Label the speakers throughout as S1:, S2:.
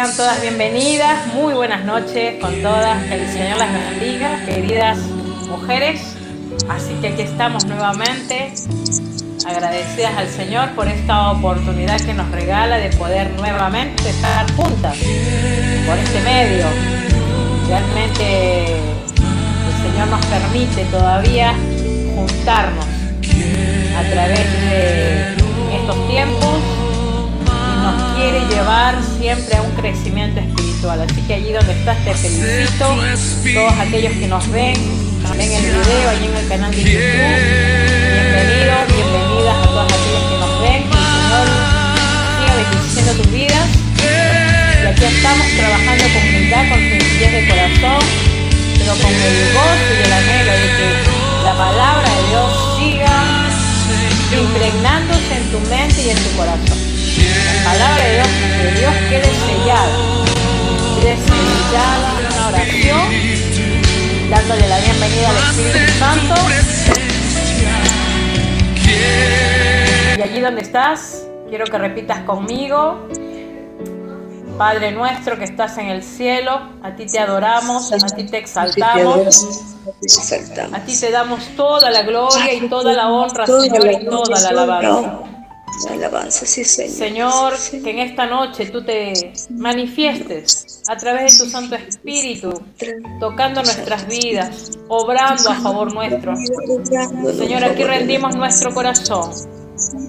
S1: Sean todas bienvenidas, muy buenas noches con todas, que el Señor las bendiga, queridas mujeres. Así que aquí estamos nuevamente, agradecidas al Señor por esta oportunidad que nos regala de poder nuevamente estar juntas por este medio. Realmente el Señor nos permite todavía juntarnos a través de estos tiempos y nos quiere llevar siempre a un crecimiento espiritual. Así que allí donde estás te felicito, todos aquellos que nos ven también en el video, allí en el canal de YouTube. Bienvenidos, bienvenidas a todos aquellos que nos ven, que el Señor siga bendiciendo tus vidas. Y aquí estamos trabajando con humildad, con sencillez de corazón, pero con el gozo y el anhelo de que la palabra de Dios siga impregnándose en tu mente y en tu corazón. La palabra de Dios quede sellada en una oración, dándole la bienvenida al Espíritu Santo. Y allí donde estás, quiero que repitas conmigo: Padre nuestro que estás en el cielo, a ti te adoramos, a ti te exaltamos, a ti te damos toda la gloria y toda la honra, Señor, y toda la alabanza.
S2: Sí, Señor.
S1: Señor, que en esta noche tú te manifiestes a través de tu Santo Espíritu, tocando nuestras vidas, obrando a favor nuestro. Señor, aquí rendimos nuestro corazón.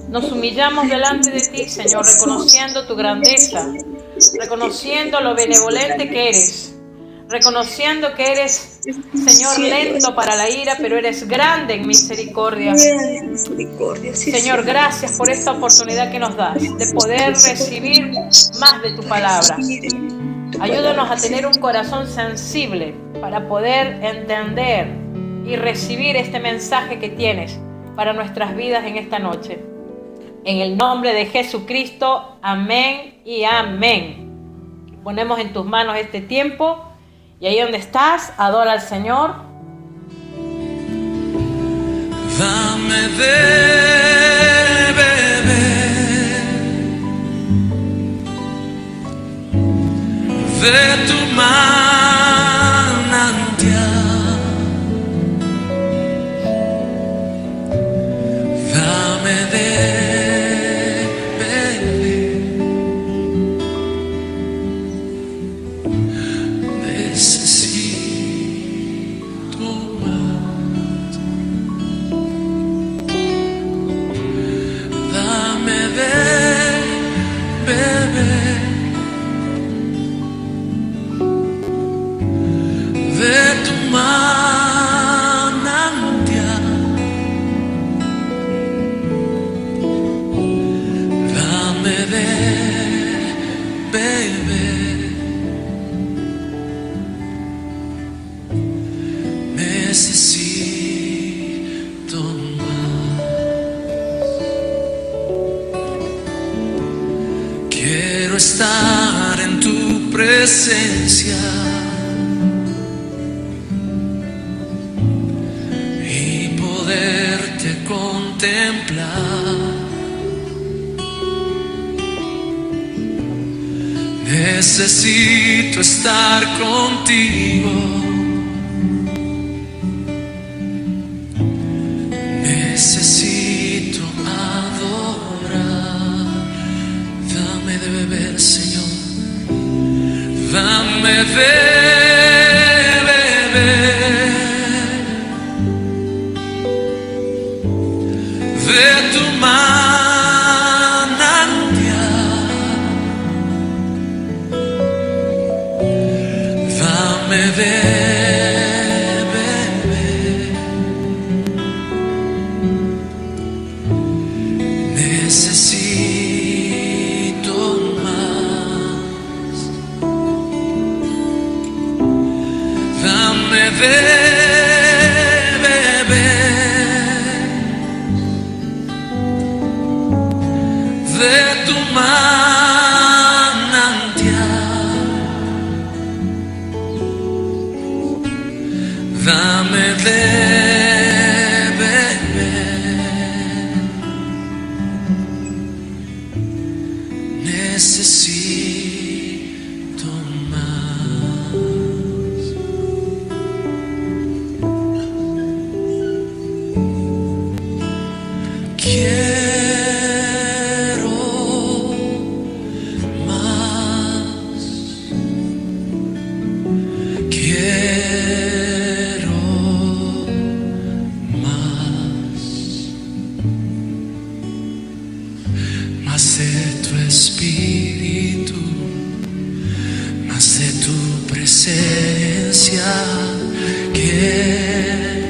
S1: Nos humillamos delante de ti, Señor, reconociendo tu grandeza, reconociendo lo benevolente que eres, reconociendo que eres, Señor, lento para la ira, pero eres grande en misericordia. Señor, gracias por esta oportunidad que nos das de poder recibir más de tu palabra. Ayúdanos a tener un corazón sensible para poder entender y recibir este mensaje que tienes para nuestras vidas en esta noche. En el nombre de Jesucristo, amén y amén. Ponemos en tus manos este tiempo y ahí donde estás, adora al Señor.
S3: Dame de beber de tu manantial, dame de estar en tu presencia y poderte contemplar. Necesito estar contigo. Necesito adorar. Dame de beber, Señor. Dame de beber de tu manantial. Dame de beber. Necesito más. Dame de beber de tu manantial. Dame de beber. Necesito tu presencia quiero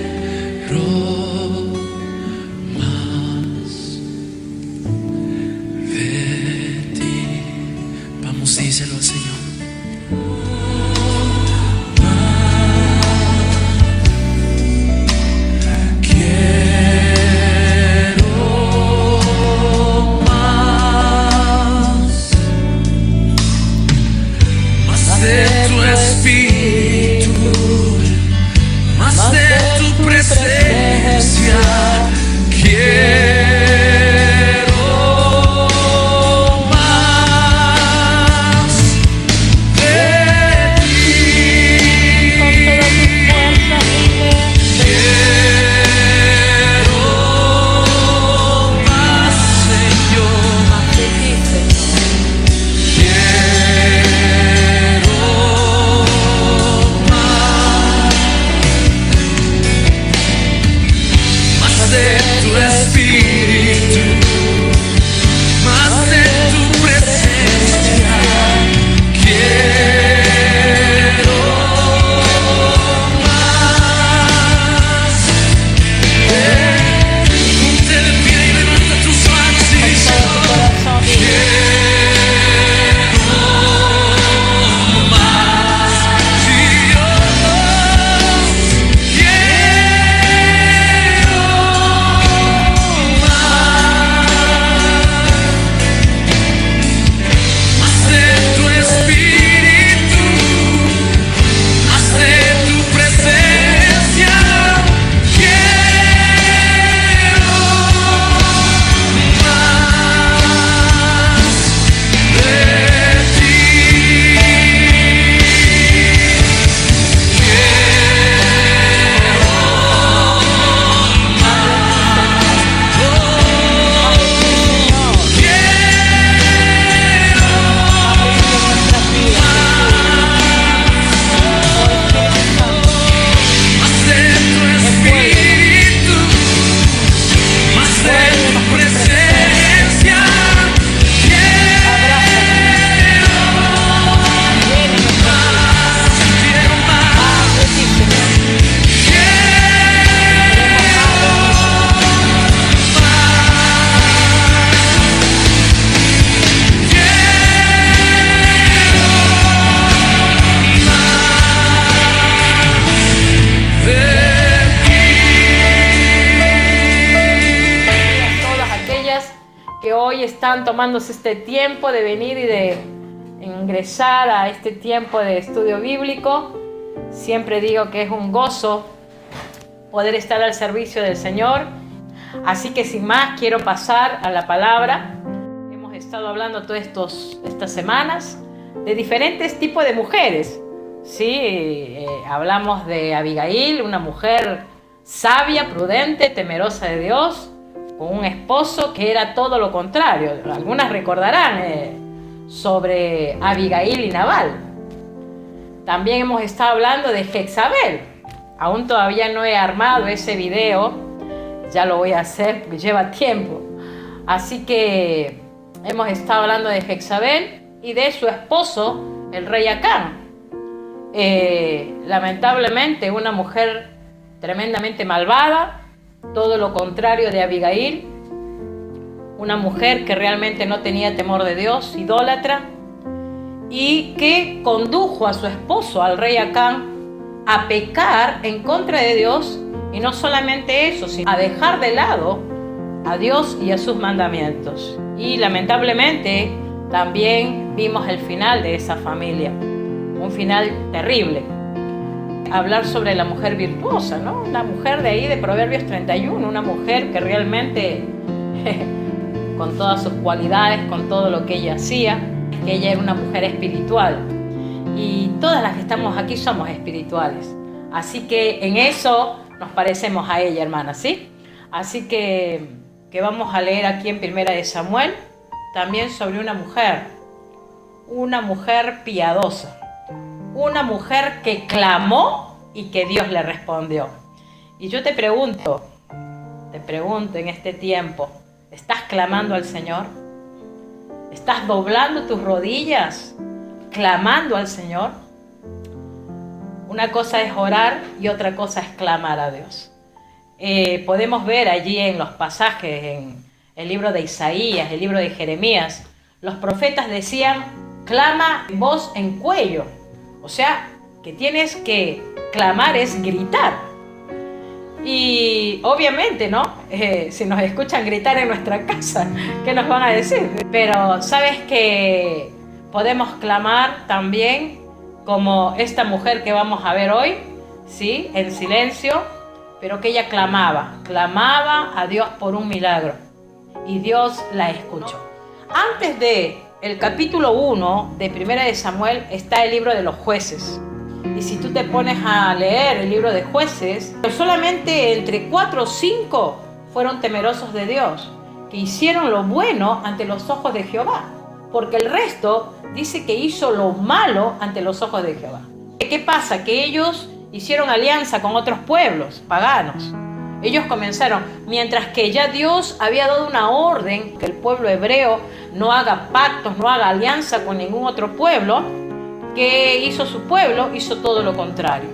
S3: más de ti. Vamos, díselo al Señor. De tu espíritu, más de tu presencia, quiero más de ti. Quiero más, Señor, más de ti, de tu espíritu, más de tu presencia, quiero más de ti. Ponte de pie y levanta tus manos y díselo. Quiero más,
S1: que hoy están tomándose este tiempo de venir y de ingresar a este tiempo de estudio bíblico. Siempre digo que es un gozo poder estar al servicio del Señor. Así que sin más quiero pasar a la palabra. Hemos estado hablando todas estas semanas de diferentes tipos de mujeres. Sí, hablamos de Abigail, una mujer sabia, prudente, temerosa de Dios, con un esposo que era todo lo contrario. Algunas recordarán sobre Abigail y Nabal. También hemos estado hablando de Jezabel. Aún todavía no he armado ese video, ya lo voy a hacer porque lleva tiempo. Así que hemos estado hablando de Jezabel y de su esposo, el rey Acán. Lamentablemente una mujer tremendamente malvada, todo lo contrario de Abigail, una mujer que realmente no tenía temor de Dios, idólatra, y que condujo a su esposo, al rey Acán, a pecar en contra de Dios, y no solamente eso, sino a dejar de lado a Dios y a sus mandamientos. Y lamentablemente también vimos el final de esa familia, un final terrible. Hablar sobre la mujer virtuosa, ¿no? La mujer de ahí de Proverbios 31, una mujer que realmente con todas sus cualidades, con todo lo que ella hacía, que ella era una mujer espiritual. Y todas las que estamos aquí somos espirituales. Así que en eso nos parecemos a ella, hermana, ¿sí? Así que vamos a leer aquí en Primera de Samuel también sobre una mujer piadosa, una mujer que clamó y que Dios le respondió. Y yo te pregunto en este tiempo, ¿estás clamando al Señor? ¿Estás doblando tus rodillas, clamando al Señor? Una cosa es orar y otra cosa es clamar a Dios. Podemos ver allí en los pasajes, en el libro de Isaías, el libro de Jeremías, los profetas decían, clama voz en cuello. O sea, que tienes que clamar es gritar. Y obviamente, ¿no? Si nos escuchan gritar en nuestra casa, ¿qué nos van a decir? Pero sabes que podemos clamar también como esta mujer que vamos a ver hoy, ¿sí? En silencio, pero que ella clamaba a Dios por un milagro. Y Dios la escuchó. Antes de el capítulo 1 de Primera de Samuel está el libro de los jueces. Y si tú te pones a leer el libro de jueces, solamente entre 4 o 5 fueron temerosos de Dios, que hicieron lo bueno ante los ojos de Jehová, porque el resto dice que hizo lo malo ante los ojos de Jehová. ¿Qué pasa? Que ellos hicieron alianza con otros pueblos paganos. Ellos comenzaron, mientras que ya Dios había dado una orden que el pueblo hebreo no haga pactos, no haga alianza con ningún otro pueblo. ¿Qué hizo su pueblo? Hizo todo lo contrario.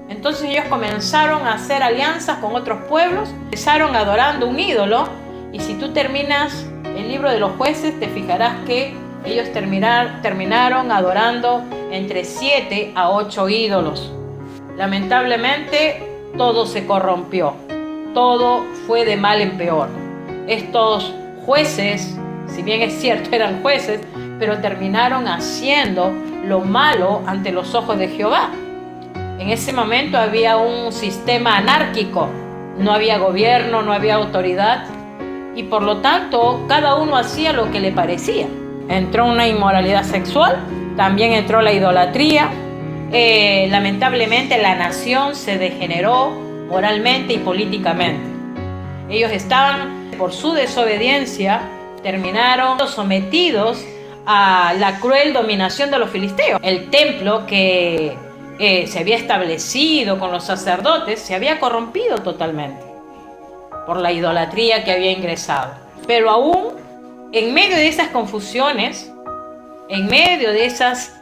S1: Entonces ellos comenzaron a hacer alianzas con otros pueblos, empezaron adorando un ídolo, y si tú terminas el libro de los jueces, te fijarás que ellos terminaron adorando entre 7 a 8 ídolos. Lamentablemente, todo se corrompió, todo fue de mal en peor. Estos jueces, si bien es cierto eran jueces, pero terminaron haciendo lo malo ante los ojos de Jehová. En ese momento había un sistema anárquico, no había gobierno, no había autoridad, y por lo tanto cada uno hacía lo que le parecía. Entró una inmoralidad sexual, también entró la idolatría. Lamentablemente la nación se degeneró moralmente y políticamente. Ellos estaban, por su desobediencia, terminaron sometidos a la cruel dominación de los filisteos. El templo que se había establecido con los sacerdotes se había corrompido totalmente por la idolatría que había ingresado. Pero aún en medio de esas confusiones, en medio de esas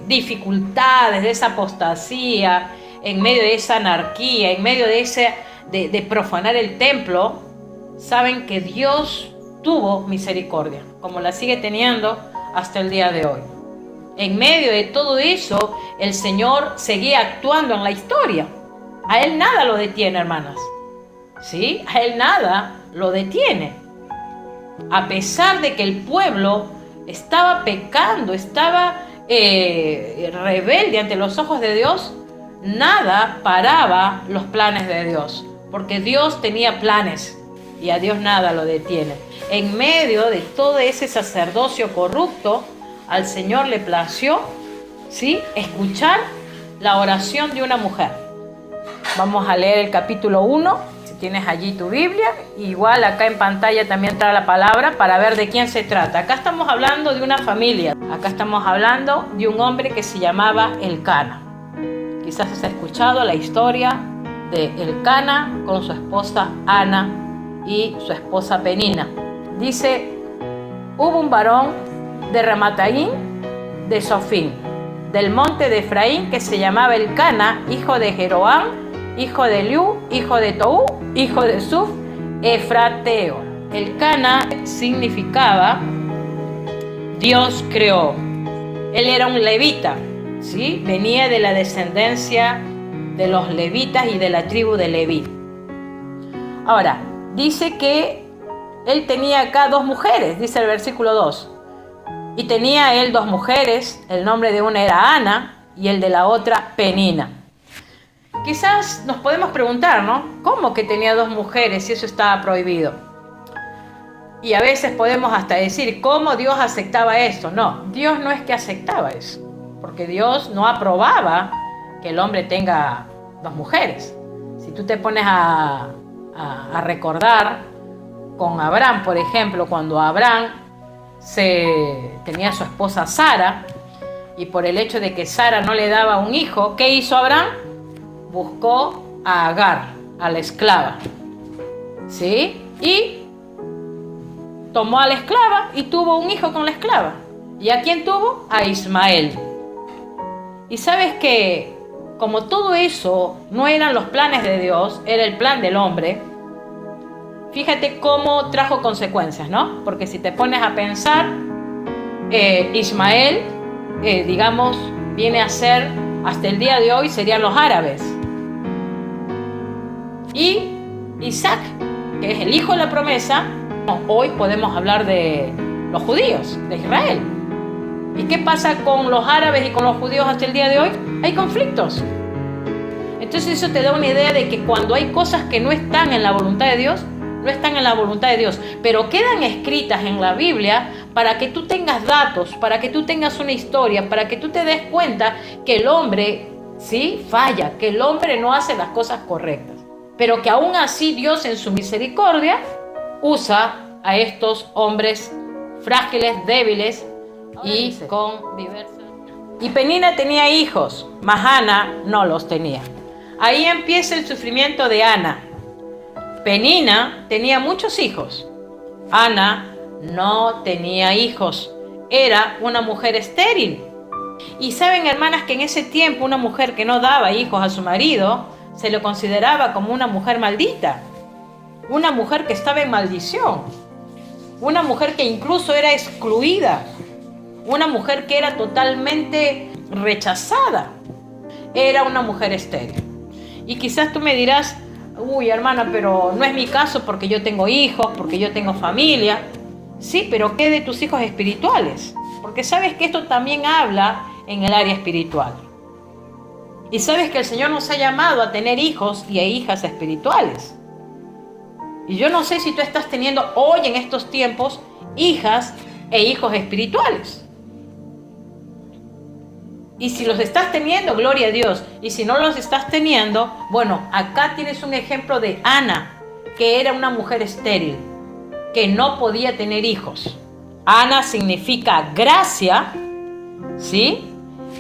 S1: dificultades, de esa apostasía, en medio de esa anarquía, en medio de profanar el templo, saben que Dios tuvo misericordia, como la sigue teniendo hasta el día de hoy. En medio de todo eso, el Señor seguía actuando en la historia. A Él nada lo detiene, hermanas. ¿Sí? A Él nada lo detiene. A pesar de que el pueblo estaba pecando, estaba rebelde ante los ojos de Dios, nada paraba los planes de Dios, porque Dios tenía planes y a Dios nada lo detiene. En medio de todo ese sacerdocio corrupto, al Señor le plació, ¿sí?, escuchar la oración de una mujer. Vamos a leer el capítulo 1. Tienes allí tu Biblia, igual acá en pantalla también trae la palabra para ver de quién se trata. Acá estamos hablando de una familia, acá estamos hablando de un hombre que se llamaba Elcana. Quizás has escuchado la historia de Elcana con su esposa Ana y su esposa Penina. Dice, hubo un varón de Ramataim de Sofín, del monte de Efraín, que se llamaba Elcana, hijo de Jeroam, hijo de Eliú, hijo de Toú, hijo de Suf, Efrateo. Elcana significaba Dios creó. Él era un levita, ¿sí? Venía de la descendencia de los levitas y de la tribu de Leví. Ahora, dice que él tenía acá 2 mujeres, dice el versículo 2. Y tenía él 2 mujeres, el nombre de una era Ana y el de la otra Penina. Quizás nos podemos preguntar, ¿no? ¿Cómo que tenía 2 mujeres si eso estaba prohibido? Y a veces podemos hasta decir, ¿cómo Dios aceptaba esto? No, Dios no es que aceptaba eso, porque Dios no aprobaba que el hombre tenga 2 mujeres. Si tú te pones a recordar con Abraham, por ejemplo, cuando Abraham tenía a su esposa Sara, y por el hecho de que Sara no le daba un hijo, ¿qué hizo Abraham? Buscó a Agar, a la esclava, ¿sí? Y tomó a la esclava y tuvo un hijo con la esclava. ¿Y a quién tuvo? A Ismael. Y sabes que como todo eso no eran los planes de Dios, era el plan del hombre, fíjate cómo trajo consecuencias, ¿no? Porque si te pones a pensar, Ismael, digamos, viene a ser, hasta el día de hoy, serían los árabes. Y Isaac, que es el hijo de la promesa, hoy podemos hablar de los judíos, de Israel. ¿Y qué pasa con los árabes y con los judíos hasta el día de hoy? Hay conflictos. Entonces eso te da una idea de que cuando hay cosas que no están en la voluntad de Dios, no están en la voluntad de Dios, pero quedan escritas en la Biblia para que tú tengas datos, para que tú tengas una historia, para que tú te des cuenta que el hombre, ¿sí?, falla, que el hombre no hace las cosas correctas, pero que aún así Dios en su misericordia usa a estos hombres frágiles, débiles y con diversas. Y Penina tenía hijos, mas Ana no los tenía. Ahí empieza el sufrimiento de Ana. Penina tenía muchos hijos. Ana no tenía hijos. Era una mujer estéril. Y saben, hermanas, que en ese tiempo una mujer que no daba hijos a su marido se le consideraba como una mujer maldita. Una mujer que estaba en maldición. Una mujer que incluso era excluida. Una mujer que era totalmente rechazada. Era una mujer estéril. Y quizás tú me dirás, uy, hermana, pero no es mi caso porque yo tengo hijos, porque yo tengo familia. Sí, pero ¿qué de tus hijos espirituales? Porque sabes que esto también habla en el área espiritual. Y sabes que el Señor nos ha llamado a tener hijos y a hijas espirituales. Y yo no sé si tú estás teniendo hoy en estos tiempos hijas e hijos espirituales. Y si los estás teniendo, gloria a Dios. Y si no los estás teniendo, bueno, acá tienes un ejemplo de Ana, que era una mujer estéril, que no podía tener hijos. Ana significa gracia, ¿sí?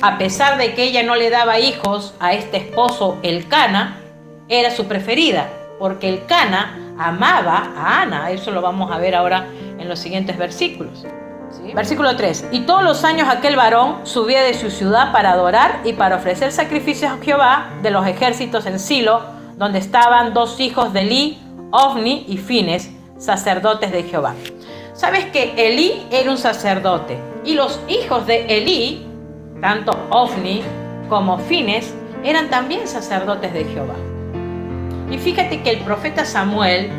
S1: A pesar de que ella no le daba hijos a este esposo Elcana, era su preferida, porque Elcana amaba a Ana. Eso lo vamos a ver ahora en los siguientes versículos. ¿Sí? Versículo 3. Y todos los años aquel varón subía de su ciudad para adorar y para ofrecer sacrificios a Jehová de los ejércitos en Silo, donde estaban 2 hijos de Elí, Ofni y Fines, sacerdotes de Jehová. ¿Sabes que Elí era un sacerdote? Y los hijos de Elí, tanto Ofni como Fines, eran también sacerdotes de Jehová. Y fíjate que el profeta Samuel,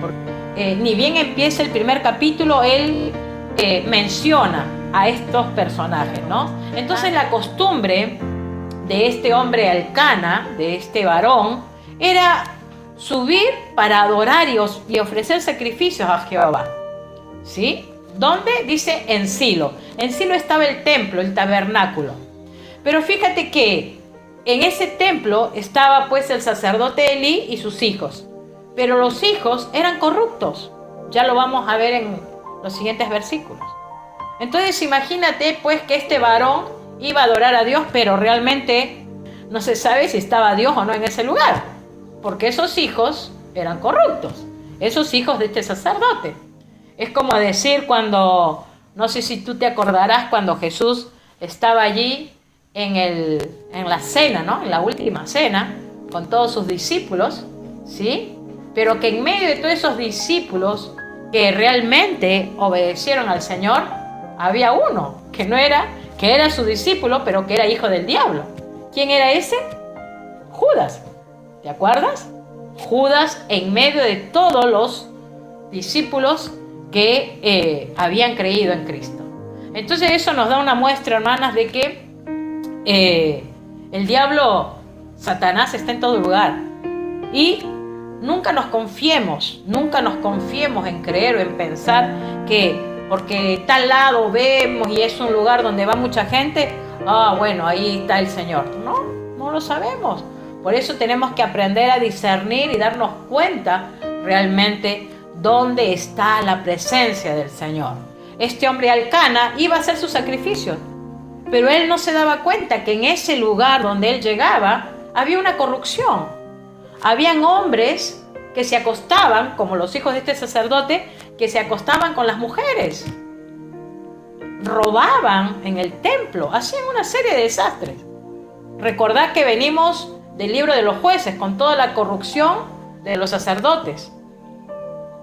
S1: ni bien empieza el primer capítulo, él menciona a estos personajes, ¿no? Entonces la costumbre de este hombre Elcana, de este varón, era subir para adorar y ofrecer sacrificios a Jehová. ¿Sí? ¿Dónde? Dice en Silo. En Silo estaba el templo, el tabernáculo. Pero fíjate que en ese templo estaba pues el sacerdote Elí y sus hijos. Pero los hijos eran corruptos. Ya lo vamos a ver en los siguientes versículos. Entonces imagínate pues que este varón iba a adorar a Dios, pero realmente no se sabe si estaba Dios o no en ese lugar, porque esos hijos eran corruptos, esos hijos de este sacerdote. Es como decir cuando, no sé si tú te acordarás, cuando Jesús estaba allí en la cena, ¿no? En la última cena, con todos sus discípulos, ¿sí? Pero que en medio de todos esos discípulos que realmente obedecieron al Señor, había uno que era su discípulo, pero que era hijo del diablo. ¿Quién era ese? Judas. ¿Te acuerdas? Judas en medio de todos los discípulos que habían creído en Cristo. Entonces eso nos da una muestra, hermanas, de que el diablo, Satanás, está en todo lugar. Y nunca nos confiemos en creer o en pensar que porque tal lado vemos y es un lugar donde va mucha gente, bueno, ahí está el Señor. No lo sabemos. Por eso tenemos que aprender a discernir y darnos cuenta realmente dónde está la presencia del Señor. Este hombre Elcana iba a hacer su sacrificio, pero él no se daba cuenta que en ese lugar donde él llegaba había una corrupción. Habían hombres que se acostaban, como los hijos de este sacerdote, que se acostaban con las mujeres. Robaban en el templo, hacían una serie de desastres. Recordad que venimos del libro de los jueces con toda la corrupción de los sacerdotes.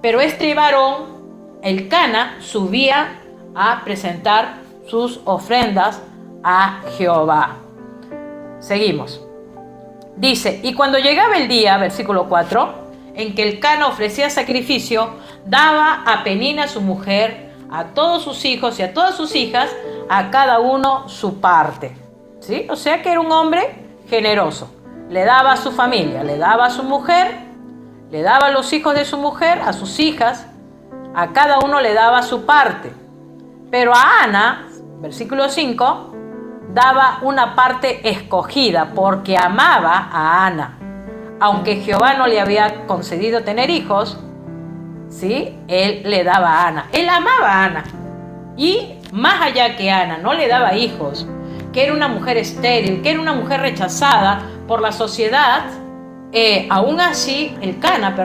S1: Pero este varón, Elcana, subía a presentar sus ofrendas a Jehová. Seguimos. Dice, y cuando llegaba el día, versículo 4, en que Elcana ofrecía sacrificio, daba a Penina su mujer, a todos sus hijos y a todas sus hijas, a cada uno su parte. ¿Sí? O sea que era un hombre generoso. Le daba a su familia, le daba a su mujer, le daba a los hijos de su mujer, a sus hijas, a cada uno le daba su parte. Pero a Ana, versículo 5, daba una parte escogida porque amaba a Ana. Aunque Jehová no le había concedido tener hijos, ¿sí? Él le daba a Ana. Él amaba a Ana. Y más allá que Ana no le daba hijos, que era una mujer estéril, que era una mujer rechazada por la sociedad, aún así, Elcana,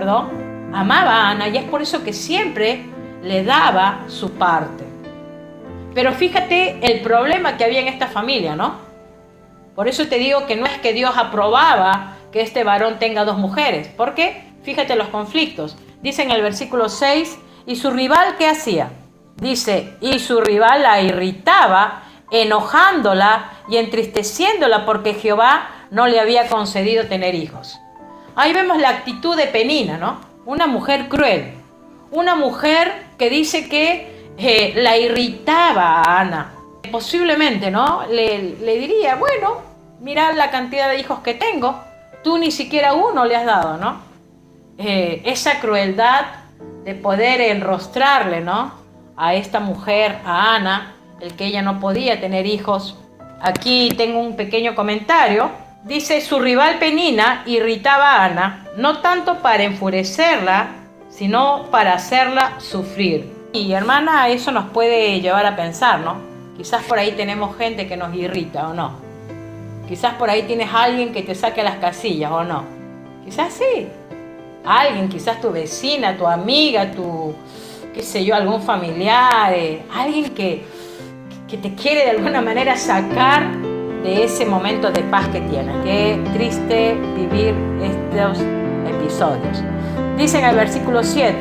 S1: amaba a Ana, y es por eso que siempre le daba su parte. Pero fíjate el problema que había en esta familia, ¿no? Por eso te digo que no es que Dios aprobaba que este varón tenga dos mujeres. ¿Por qué? Fíjate los conflictos. Dice en el versículo 6, ¿y su rival qué hacía? Dice, y su rival la irritaba, enojándola y entristeciéndola porque Jehová no le había concedido tener hijos. Ahí vemos la actitud de Penina, ¿no? Una mujer cruel, una mujer que dice que la irritaba a Ana. Posiblemente, ¿no? Le diría, bueno, mira la cantidad de hijos que tengo, tú ni siquiera uno le has dado, ¿no? Esa crueldad de poder enrostrarle, ¿no? A esta mujer, a Ana, el que ella no podía tener hijos. Aquí tengo un pequeño comentario. Dice, su rival Penina irritaba a Ana, no tanto para enfurecerla, sino para hacerla sufrir. Y hermana, eso nos puede llevar a pensar, ¿no? Quizás por ahí tenemos gente que nos irrita, ¿o no? Quizás por ahí tienes a alguien que te saque a las casillas, ¿o no? Quizás sí. Alguien, quizás tu vecina, tu amiga, tu, qué sé yo, algún familiar, alguien que te quiere de alguna manera sacar de ese momento de paz que tienes. Qué triste vivir estos episodios. Dice en el versículo 7,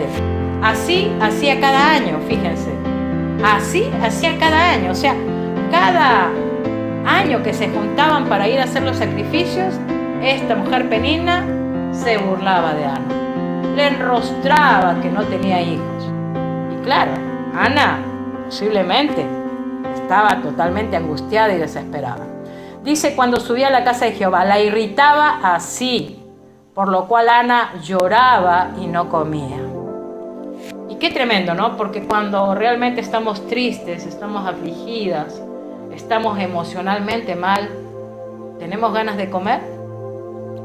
S1: así hacía cada año, fíjense. Así hacía cada año, o sea, cada año que se juntaban para ir a hacer los sacrificios, esta mujer Penina se burlaba de Ana. Le enrostraba que no tenía hijos. Y claro, Ana posiblemente estaba totalmente angustiada y desesperada. Dice, cuando subía a la casa de Jehová, la irritaba así, por lo cual Ana lloraba y no comía. Y qué tremendo, ¿no? Porque cuando realmente estamos tristes, estamos afligidas, estamos emocionalmente mal, ¿tenemos ganas de comer?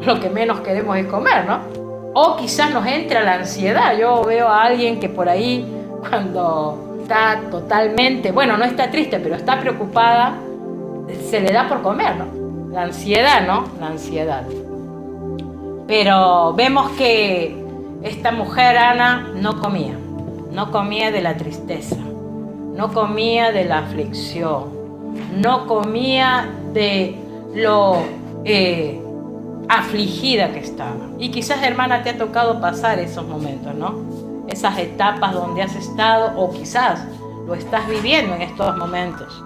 S1: Lo que menos queremos es comer, ¿no? O quizás nos entra la ansiedad. Yo veo a alguien que por ahí, cuando está totalmente, bueno, no está triste, pero está preocupada, se le da por comer, ¿no? La ansiedad, ¿no? La ansiedad. Pero vemos que esta mujer, Ana, no comía de la tristeza, no comía de la aflicción, no comía de lo afligida que estaba. Y quizás, hermana, te ha tocado pasar esos momentos, ¿no? Esas etapas donde has estado, o quizás lo estás viviendo en estos momentos,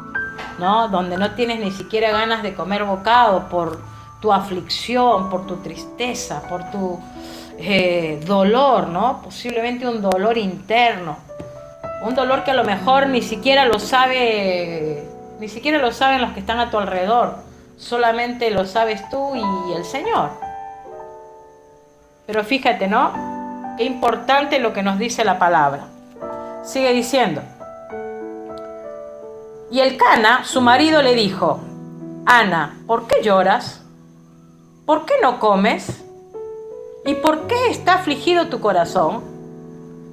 S1: ¿no? Donde no tienes ni siquiera ganas de comer bocado por tu aflicción, por tu tristeza, por tu dolor, ¿no? Posiblemente un dolor interno, un dolor que a lo mejor ni siquiera lo saben los que están a tu alrededor, solamente lo sabes tú y el Señor. Pero fíjate, ¿no? Qué importante lo que nos dice la palabra. Sigue diciendo, y Elcana, su marido, le dijo, Ana, ¿por qué lloras? ¿Por qué no comes? ¿Y por qué está afligido tu corazón?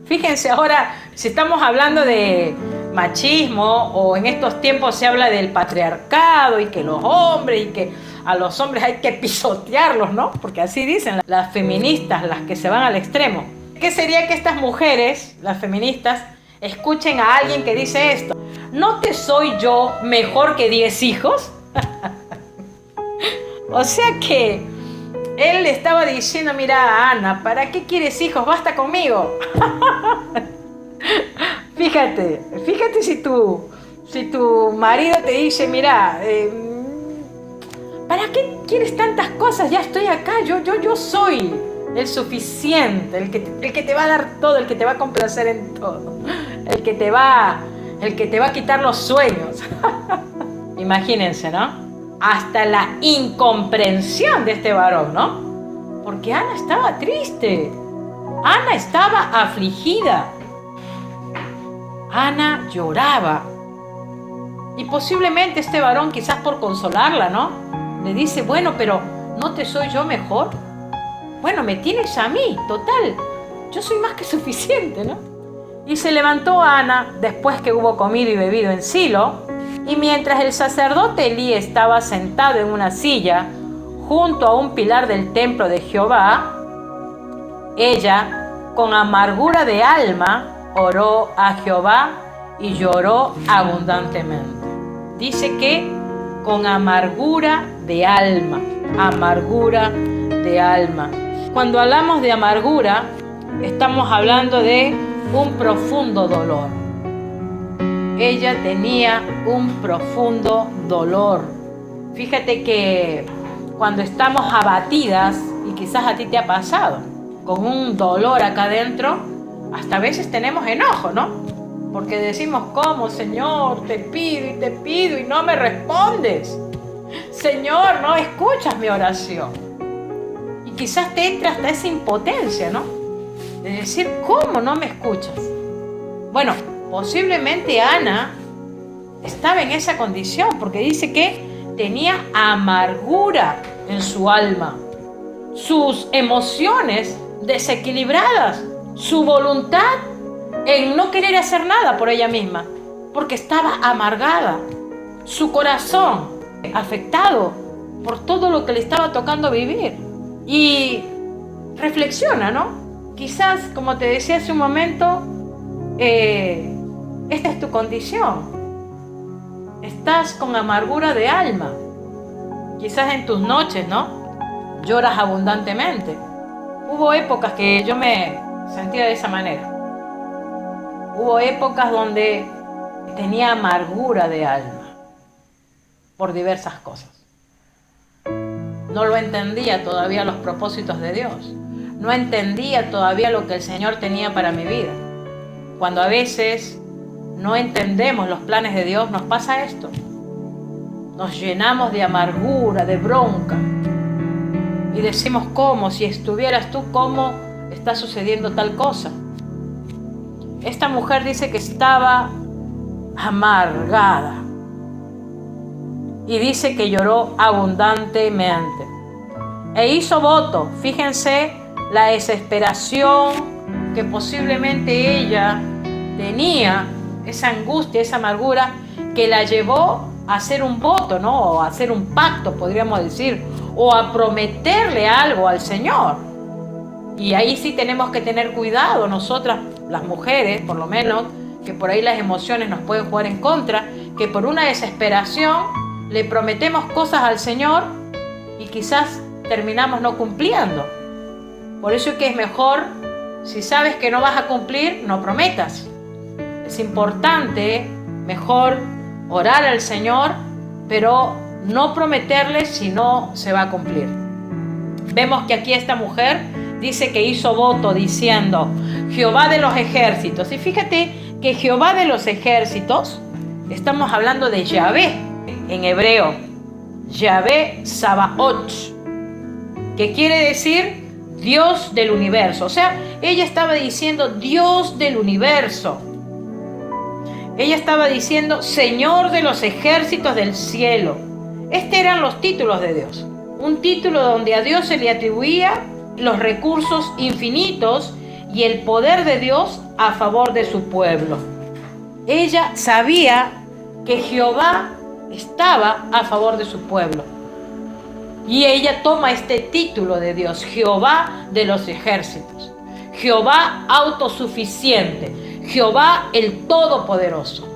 S1: Fíjense ahora, si estamos hablando de machismo, o en estos tiempos se habla del patriarcado y que los hombres, y que a los hombres hay que pisotearlos, ¿no? Porque así dicen las feministas, las que se van al extremo. ¿Qué sería que estas mujeres, las feministas, escuchen a alguien que dice esto? ¿No te soy yo mejor que 10 hijos? O sea que él le estaba diciendo, mira, Ana, ¿para qué quieres hijos? Basta conmigo. Fíjate si tu marido te dice, mira, ¿para qué quieres tantas cosas? Ya estoy acá, yo soy el suficiente, el que te va a dar todo, el que te va a complacer en todo, el que te va a quitar los sueños. Imagínense, ¿no? Hasta la incomprensión de este varón, ¿no? Porque Ana estaba triste, Ana estaba afligida, Ana lloraba. Y posiblemente este varón, quizás por consolarla, ¿no?, le dice, bueno, pero ¿no te soy yo mejor? Bueno, me tienes a mí, total, yo soy más que suficiente, ¿no? Y se levantó Ana después que hubo comido y bebido en Silo, y mientras el sacerdote Elí estaba sentado en una silla junto a un pilar del templo de Jehová, ella, con amargura de alma, oró a Jehová y lloró abundantemente. Dice que con amargura de alma, amargura de alma. Cuando hablamos de amargura, estamos hablando de un profundo dolor. Ella tenía un profundo dolor. Fíjate que cuando estamos abatidas, y quizás a ti te ha pasado, con un dolor acá adentro, hasta a veces tenemos enojo, ¿no? Porque decimos, ¿cómo, Señor? Te pido y no me respondes. Señor, no escuchas mi oración. Y quizás te entra hasta esa impotencia, ¿no? De decir, ¿cómo no me escuchas? Bueno, posiblemente Ana estaba en esa condición, porque dice que tenía amargura en su alma, sus emociones desequilibradas, su voluntad en no querer hacer nada por ella misma, porque estaba amargada, su corazón afectado por todo lo que le estaba tocando vivir. Y reflexiona, ¿no? Quizás, como te decía hace un momento, esta es tu condición. Estás con amargura de alma. Quizás en tus noches, ¿no?, lloras abundantemente. Hubo épocas que yo me sentía de esa manera. Hubo épocas donde tenía amargura de alma por diversas cosas. No lo entendía todavía los propósitos de Dios. No entendía todavía lo que el Señor tenía para mi vida. Cuando a veces no entendemos los planes de Dios, nos pasa esto. Nos llenamos de amargura, de bronca. Y decimos, ¿cómo? Si estuvieras tú, ¿cómo está sucediendo tal cosa? Esta mujer dice que estaba amargada. Y dice que lloró abundantemente. E hizo voto. Fíjense la desesperación que posiblemente ella tenía, esa angustia, esa amargura, que la llevó a hacer un voto, ¿no? O a hacer un pacto, podríamos decir, o a prometerle algo al Señor. Y ahí sí tenemos que tener cuidado, nosotras, las mujeres, por lo menos, que por ahí las emociones nos pueden jugar en contra, que por una desesperación le prometemos cosas al Señor y quizás terminamos no cumpliendo. Por eso es que es mejor, si sabes que no vas a cumplir, no prometas. Es importante, mejor orar al Señor, pero no prometerle si no se va a cumplir. Vemos que aquí esta mujer dice que hizo voto diciendo, Jehová de los ejércitos. Y fíjate que Jehová de los ejércitos, estamos hablando de Yahvé en hebreo, Yahvé Sabaoth, que quiere decir Dios del universo. O sea, ella estaba diciendo Dios del universo. Ella estaba diciendo Señor de los ejércitos del cielo. Estos eran los títulos de Dios. Un título donde a Dios se le atribuía los recursos infinitos y el poder de Dios a favor de su pueblo. Ella sabía que Jehová estaba a favor de su pueblo. Y ella toma este título de Dios, Jehová de los ejércitos, Jehová autosuficiente, Jehová el todopoderoso,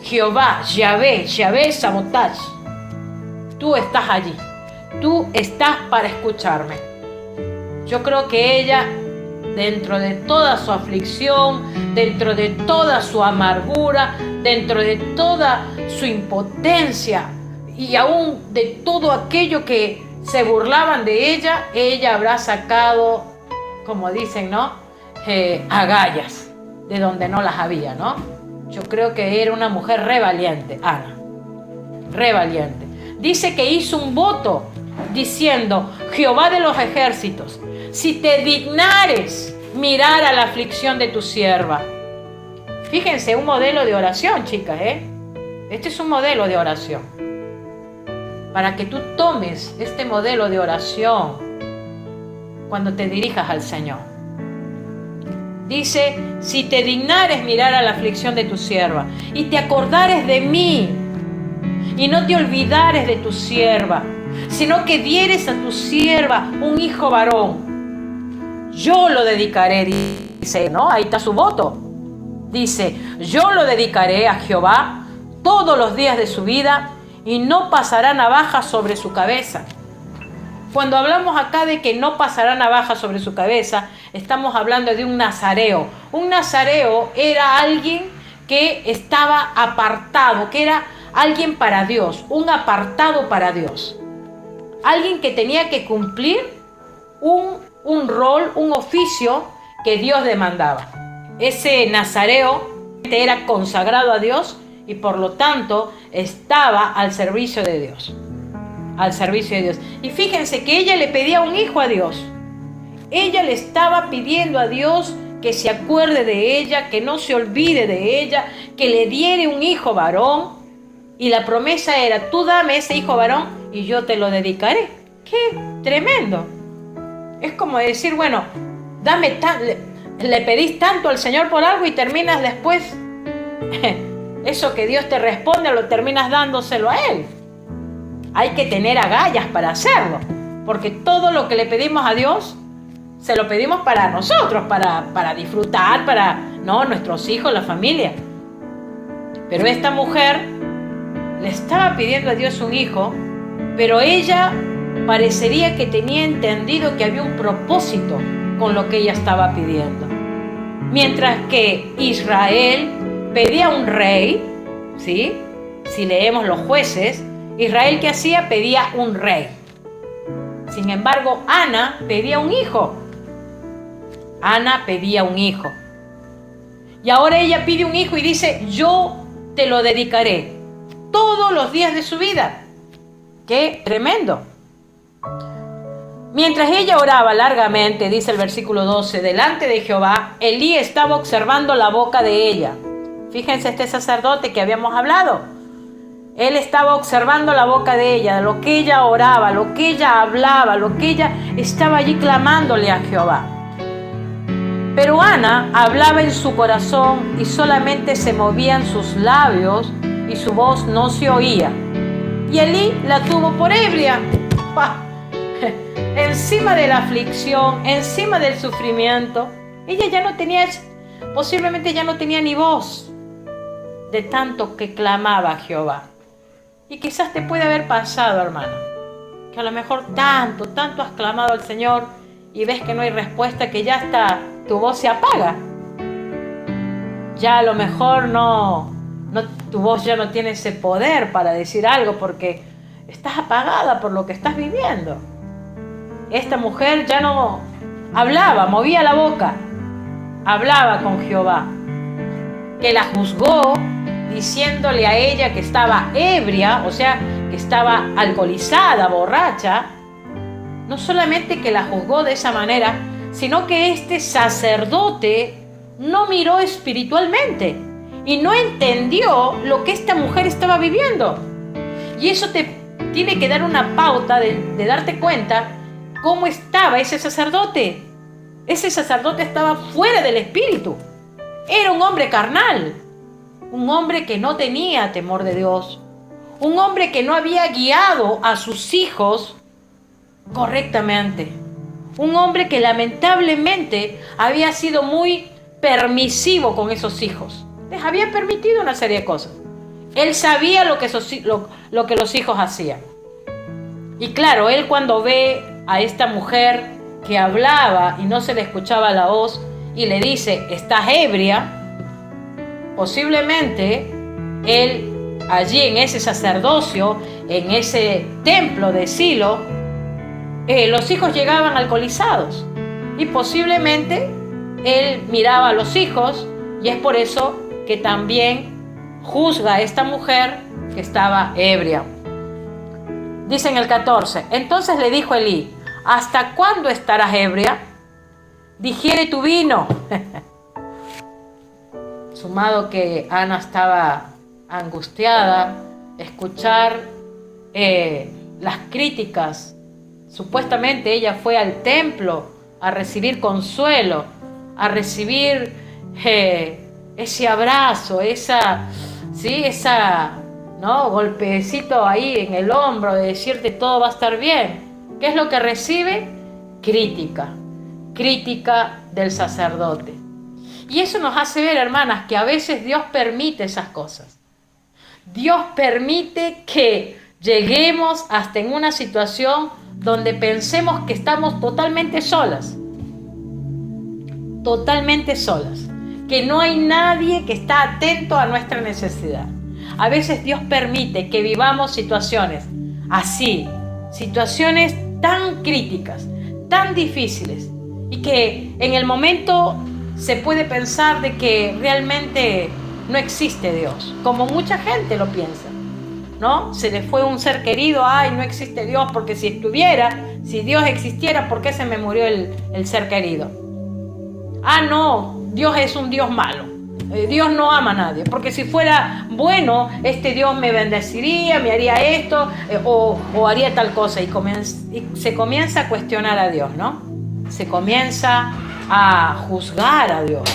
S1: Jehová, Yahvé Sabaoth. Tú estás allí. tú estás para escucharme. Yo creo que ella, dentro de toda su aflicción, dentro de toda su amargura, dentro de toda su impotencia y aún de todo aquello que se burlaban de ella habrá sacado, como dicen, ¿no? Agallas de donde no las había, ¿no? Yo creo que era una mujer re valiente, Ana, re valiente. Dice que hizo un voto diciendo: Jehová de los ejércitos, si te dignares mirar a la aflicción de tu sierva. Fíjense, un modelo de oración, chicas, Este es un modelo de oración. Para que tú tomes este modelo de oración cuando te dirijas al Señor. Dice: si te dignares mirar a la aflicción de tu sierva y te acordares de mí y no te olvidares de tu sierva, sino que dieres a tu sierva un hijo varón, yo lo dedicaré, dice, ¿no? Ahí está su voto. Dice: yo lo dedicaré a Jehová todos los días de su vida y no pasará navaja sobre su cabeza. Cuando hablamos acá de que no pasará navaja sobre su cabeza, estamos hablando de un nazareo. Un nazareo era alguien que estaba apartado, que era alguien para Dios, un apartado para Dios. Alguien que tenía que cumplir un rol, un oficio que Dios demandaba. Ese nazareo era consagrado a Dios y por lo tanto estaba al servicio de Dios. Al servicio de Dios. Y fíjense que ella le pedía un hijo a Dios. Ella le estaba pidiendo a Dios que se acuerde de ella, que no se olvide de ella, que le diere un hijo varón. Y la promesa era: tú dame ese hijo varón y yo te lo dedicaré. ¡Qué tremendo! Es como decir, bueno, le pedís tanto al Señor por algo y terminas después eso que Dios te responde lo terminas dándoselo a Él. Hay que tener agallas para hacerlo, porque todo lo que le pedimos a Dios se lo pedimos para nosotros, para disfrutar, nuestros hijos, la familia. Pero esta mujer le estaba pidiendo a Dios un hijo, pero ella parecería que tenía entendido que había un propósito con lo que ella estaba pidiendo. Mientras que Israel pedía un rey, ¿sí? Si leemos los Jueces, Israel, ¿qué hacía? Pedía un rey. Sin embargo, Ana pedía un hijo. Ana pedía un hijo. Y ahora ella pide un hijo y dice: yo te lo dedicaré todos los días de su vida. ¡Qué tremendo! Mientras ella oraba largamente, dice el versículo 12, delante de Jehová, Elí estaba observando la boca de ella. Fíjense, este sacerdote que habíamos hablado. Él estaba observando la boca de ella, lo que ella oraba, lo que ella hablaba, lo que ella estaba allí clamándole a Jehová. Pero Ana hablaba en su corazón y solamente se movían sus labios y su voz no se oía. Y Elí la tuvo por ebria. ¡Pah! Encima de la aflicción, encima del sufrimiento, ella ya no tenía, posiblemente ya no tenía ni voz de tanto que clamaba a Jehová. Y quizás te puede haber pasado, hermano, que a lo mejor tanto has clamado al Señor y ves que no hay respuesta, que ya hasta tu voz se apaga. Ya a lo mejor tu voz ya no tiene ese poder para decir algo porque estás apagada por lo que estás viviendo. Esta mujer ya no hablaba, movía la boca, hablaba con Jehová, que la juzgó diciéndole a ella que estaba ebria, o sea, que estaba alcoholizada, borracha. No solamente que la juzgó de esa manera, sino que este sacerdote no miró espiritualmente y no entendió lo que esta mujer estaba viviendo. Y eso te tiene que dar una pauta de darte cuenta cómo estaba ese sacerdote. Ese sacerdote estaba fuera del espíritu. Era un hombre carnal, un hombre que no tenía temor de Dios, un hombre que no había guiado a sus hijos correctamente, un hombre que lamentablemente había sido muy permisivo con esos hijos. Les había permitido una serie de cosas. Él sabía lo que los hijos hacían. Y claro, él cuando ve a esta mujer que hablaba y no se le escuchaba la voz y le dice, estás ebria, posiblemente él allí en ese sacerdocio, en ese templo de Silo, los hijos llegaban alcoholizados y posiblemente él miraba a los hijos y es por eso que también juzga a esta mujer que estaba ebria. Dice en el 14, entonces le dijo Elí, ¿hasta cuándo estarás ebria? Digiere tu vino. Sumado que Ana estaba angustiada, escuchar las críticas. Supuestamente ella fue al templo a recibir consuelo, a recibir ese abrazo, esa ¿no? golpecito ahí en el hombro de decirte todo va a estar bien. ¿Qué es lo que recibe? Crítica del sacerdote. Y eso nos hace ver, hermanas, que a veces Dios permite esas cosas. Dios permite que lleguemos hasta en una situación donde pensemos que estamos totalmente solas, que no hay nadie que está atento a nuestra necesidad. A veces Dios permite que vivamos situaciones así, situaciones tan críticas, tan difíciles, y que en el momento se puede pensar de que realmente no existe Dios, como mucha gente lo piensa, ¿no? Se le fue un ser querido, ay, no existe Dios, porque si Dios existiera, ¿por qué se me murió el ser querido? Ah, no, Dios es un Dios malo. Dios no ama a nadie, porque si fuera bueno, Dios me bendeciría, me haría esto o haría tal cosa, y se comienza a cuestionar a Dios, ¿no? Se comienza a juzgar a Dios.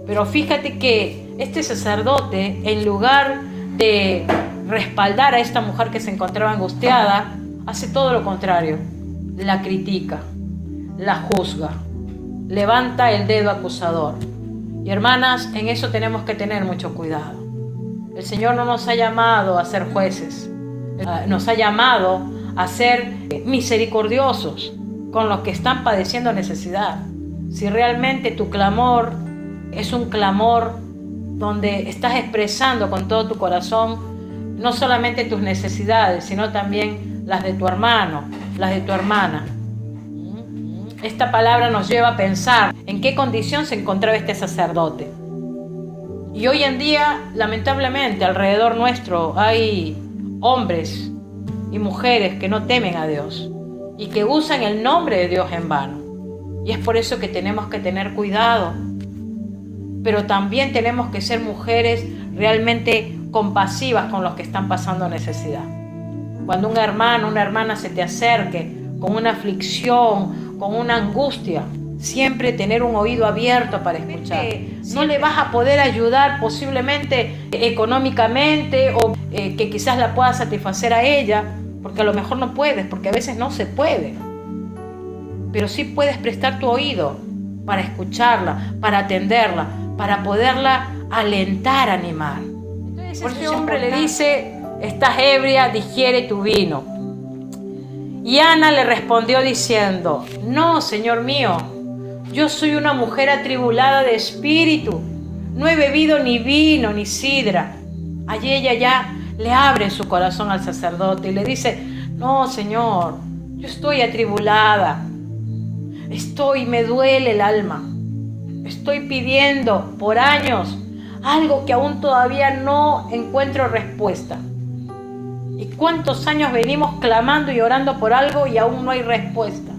S1: Pero fíjate que este sacerdote, en lugar de respaldar a esta mujer que se encontraba angustiada, hace todo lo contrario, la critica, la juzga, levanta el dedo acusador. Y hermanas, en eso tenemos que tener mucho cuidado. El Señor no nos ha llamado a ser jueces, nos ha llamado a ser misericordiosos con los que están padeciendo necesidad. Si realmente tu clamor es un clamor donde estás expresando con todo tu corazón no solamente tus necesidades, sino también las de tu hermano, las de tu hermana. Esta palabra nos lleva a pensar en qué condición se encontraba este sacerdote. Y hoy en día, lamentablemente, alrededor nuestro hay hombres y mujeres que no temen a Dios y que usan el nombre de Dios en vano. Y es por eso que tenemos que tener cuidado. Pero también tenemos que ser mujeres realmente compasivas con los que están pasando necesidad. Cuando un hermano, una hermana se te acerque con una aflicción, con una angustia, siempre tener un oído abierto para escuchar. No le vas a poder ayudar posiblemente económicamente o que quizás la puedas satisfacer a ella, porque a lo mejor no puedes, porque a veces no se puede. Pero sí puedes prestar tu oído para escucharla, para atenderla, para poderla alentar, animar. Entonces por este hombre le dice, estás ebria, digiere tu vino. Y Ana le respondió diciendo, no, Señor mío, yo soy una mujer atribulada de espíritu, no he bebido ni vino ni sidra. Allí ella ya le abre su corazón al sacerdote y le dice, no, Señor, yo estoy atribulada, me duele el alma, estoy pidiendo por años algo que aún todavía no encuentro respuesta. ¿Y cuántos años venimos clamando y orando por algo y aún no hay respuesta?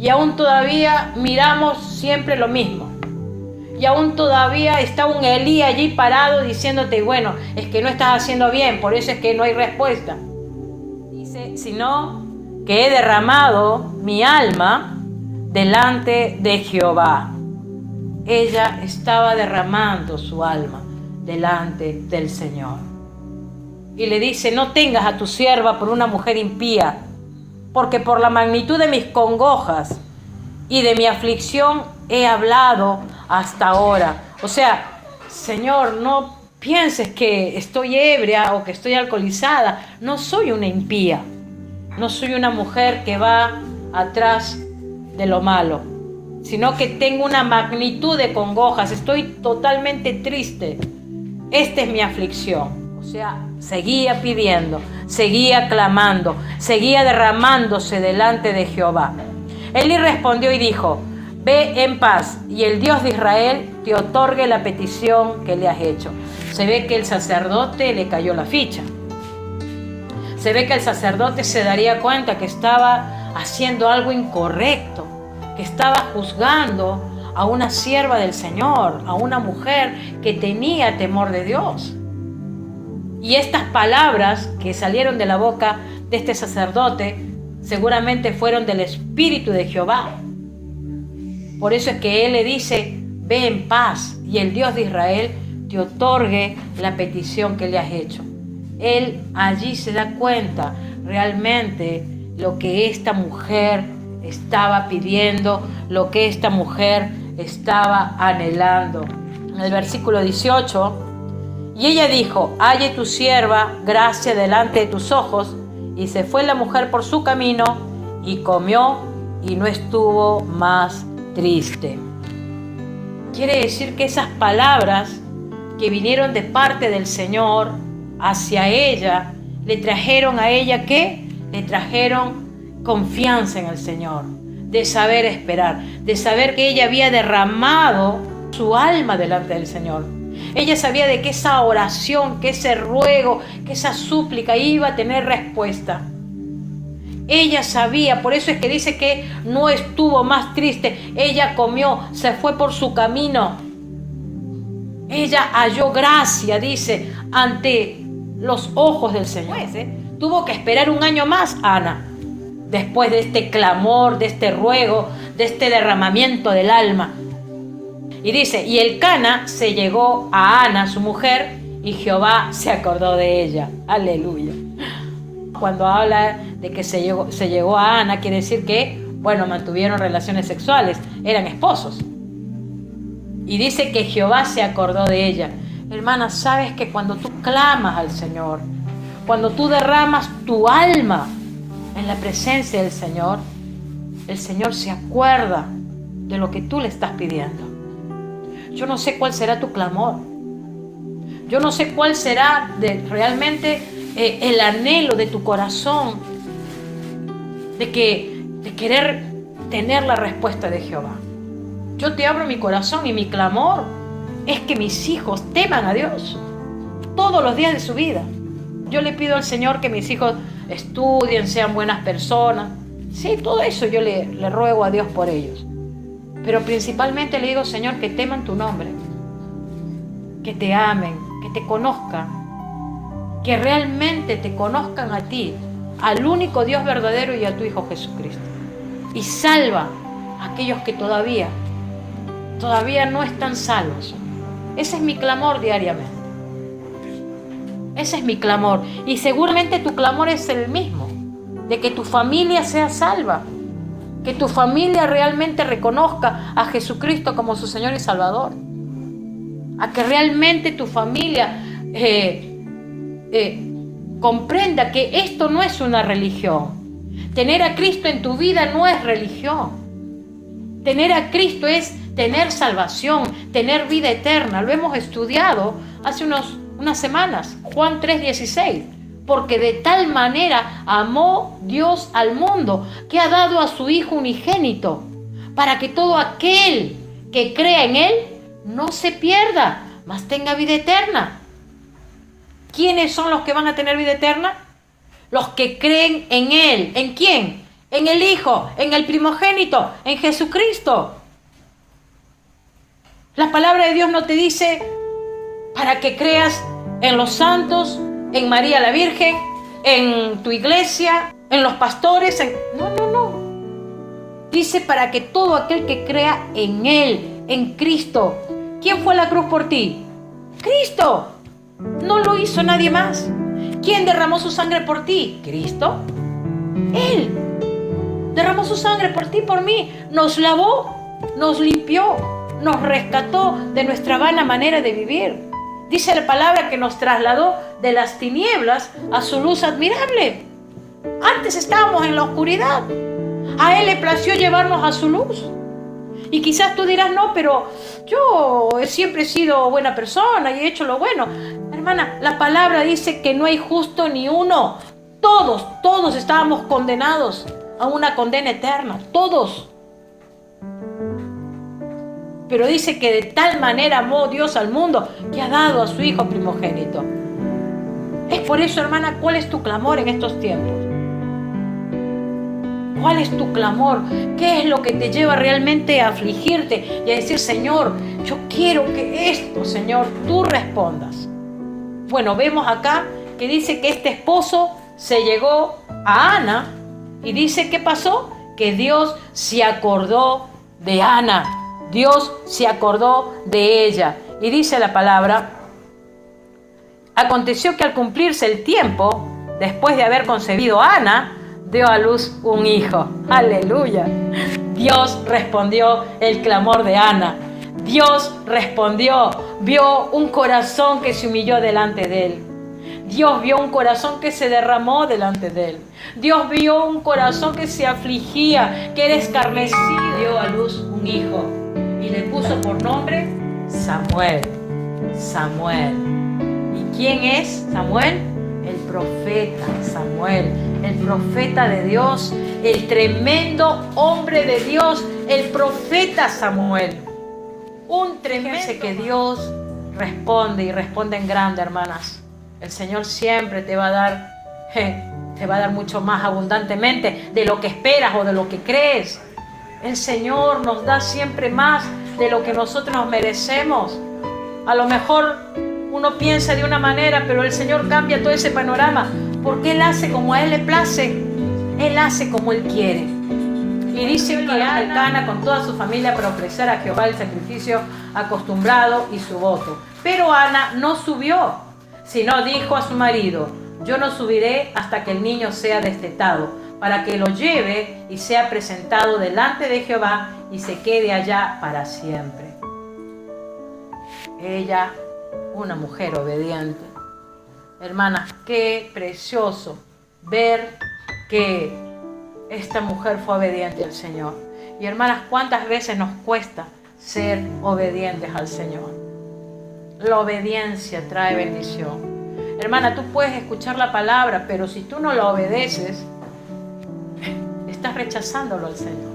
S1: Y aún todavía miramos siempre lo mismo. Y aún todavía está un Elí allí parado diciéndote, bueno, es que no estás haciendo bien, por eso es que no hay respuesta. Dice, sino que he derramado mi alma delante de Jehová. Ella estaba derramando su alma delante del Señor. Y le dice, no tengas a tu sierva por una mujer impía, porque por la magnitud de mis congojas y de mi aflicción he hablado hasta ahora. O sea, Señor, no pienses que estoy ebria o que estoy alcoholizada. No soy una impía. No soy una mujer que va atrás de lo malo, sino que tengo una magnitud de congojas. Estoy totalmente triste. Esta es mi aflicción. O sea, seguía pidiendo, seguía clamando, seguía derramándose delante de Jehová. Elí respondió y dijo: ve en paz, y el Dios de Israel te otorgue la petición que le has hecho. Se ve que el sacerdote le cayó la ficha. Se ve que el sacerdote se daría cuenta que estaba haciendo algo incorrecto, que estaba juzgando a una sierva del Señor, a una mujer que tenía temor de Dios. Y estas palabras que salieron de la boca de este sacerdote seguramente fueron del Espíritu de Jehová. Por eso es que él le dice: ve en paz, y el Dios de Israel te otorgue la petición que le has hecho. Él allí se da cuenta realmente lo que esta mujer estaba pidiendo, lo que esta mujer estaba anhelando. En el versículo 18, y ella dijo: halle tu sierva gracia delante de tus ojos. Y se fue la mujer por su camino y comió, y no estuvo más triste. Quiere decir que esas palabras que vinieron de parte del Señor hacia ella, le trajeron a ella, ¿qué? Le trajeron confianza en el Señor, de saber esperar, de saber que ella había derramado su alma delante del Señor. Ella sabía de que esa oración, que ese ruego, que esa súplica iba a tener respuesta. Ella sabía, por eso es que dice que no estuvo más triste. Ella comió, se fue por su camino. Ella halló gracia, dice, ante los ojos del Señor. Tuvo que esperar un año más, Ana, después de este clamor, de este ruego, de este derramamiento del alma. Y dice: y el Cana se llegó a Ana, su mujer, y Jehová se acordó de ella. Aleluya. Cuando habla de que se llegó a Ana, quiere decir que, bueno, mantuvieron relaciones sexuales, eran esposos. Y dice que Jehová se acordó de ella. Hermana, sabes que cuando tú clamas al Señor, cuando tú derramas tu alma en la presencia del Señor, el Señor se acuerda de lo que tú le estás pidiendo. Yo no sé cuál será tu clamor. Yo no sé cuál será realmente el anhelo de tu corazón de querer tener la respuesta de Jehová. Yo te abro mi corazón y mi clamor es que mis hijos teman a Dios todos los días de su vida. Yo le pido al Señor que mis hijos estudien, sean buenas personas. Sí, todo eso yo le ruego a Dios por ellos. Pero principalmente le digo: Señor, que teman tu nombre, que te amen, que te conozcan, que realmente te conozcan a ti, al único Dios verdadero y a tu Hijo Jesucristo. Y salva a aquellos que todavía no están salvos. Ese es mi clamor diariamente. Ese es mi clamor. Y seguramente tu clamor es el mismo, de que tu familia sea salva, que tu familia realmente reconozca a Jesucristo como su Señor y Salvador, a que realmente tu familia comprenda que esto no es una religión. Tener a Cristo en tu vida no es religión. Tener a Cristo es tener salvación, tener vida eterna. Lo hemos estudiado hace unas semanas, Juan 3:16. Porque de tal manera amó Dios al mundo, que ha dado a su Hijo unigénito, para que todo aquel que crea en Él no se pierda, mas tenga vida eterna. ¿Quiénes son los que van a tener vida eterna? Los que creen en Él. ¿En quién? En el Hijo, en el primogénito, en Jesucristo. La palabra de Dios no te dice para que creas en los santos, en María la Virgen, en tu iglesia, en los pastores. No. Dice para que todo aquel que crea en Él, en Cristo. ¿Quién fue a la cruz por ti? Cristo. No lo hizo nadie más. ¿Quién derramó su sangre por ti? Cristo. Él derramó su sangre por ti, por mí. Nos lavó, nos limpió, nos rescató de nuestra vana manera de vivir. Dice la palabra que nos trasladó de las tinieblas a su luz admirable. Antes estábamos en la oscuridad. A Él le plació llevarnos a su luz. Y quizás tú dirás, no, pero yo siempre he sido buena persona y he hecho lo bueno. Hermana, la palabra dice que no hay justo ni uno. Todos estábamos condenados a una condena eterna. Todos. Pero dice que de tal manera amó Dios al mundo que ha dado a su Hijo primogénito. Es por eso, hermana, ¿cuál es tu clamor en estos tiempos? ¿Cuál es tu clamor? ¿Qué es lo que te lleva realmente a afligirte y a decir, Señor, yo quiero que esto, Señor, tú respondas? Bueno, vemos acá que dice que este esposo se llegó a Ana y dice, ¿qué pasó? Que Dios se acordó de Ana. Dios se acordó de ella. Y dice la palabra, aconteció que al cumplirse el tiempo, después de haber concebido a Ana, dio a luz un hijo. ¡Aleluya! Dios respondió el clamor de Ana. Dios respondió. Vio un corazón que se humilló delante de Él. Dios vio un corazón que se derramó delante de Él. Dios vio un corazón que se afligía, que era escarnecido. Dio a luz un hijo y le puso por nombre Samuel. Samuel. ¿Y quién es Samuel? El profeta Samuel, el profeta de Dios, el tremendo hombre de Dios, el profeta Samuel. Un tremendo que Dios responde y responde en grande, hermanas. El Señor siempre te va a dar mucho más abundantemente de lo que esperas o de lo que crees. El Señor nos da siempre más de lo que nosotros nos merecemos. A lo mejor uno piensa de una manera, pero el Señor cambia todo ese panorama, porque Él hace como a Él le place. Él hace como Él quiere. Y dice que Elcana con toda su familia para ofrecer a Jehová el sacrificio acostumbrado y su voto. Pero Ana no subió, sino dijo a su marido, yo no subiré hasta que el niño sea destetado, para que lo lleve y sea presentado delante de Jehová y se quede allá para siempre. Ella, una mujer obediente. Hermanas, qué precioso ver que esta mujer fue obediente al Señor. Y hermanas, ¿cuántas veces nos cuesta ser obedientes al Señor? La obediencia trae bendición. Hermana, tú puedes escuchar la palabra, pero si tú no la obedeces, estás rechazándolo al Señor.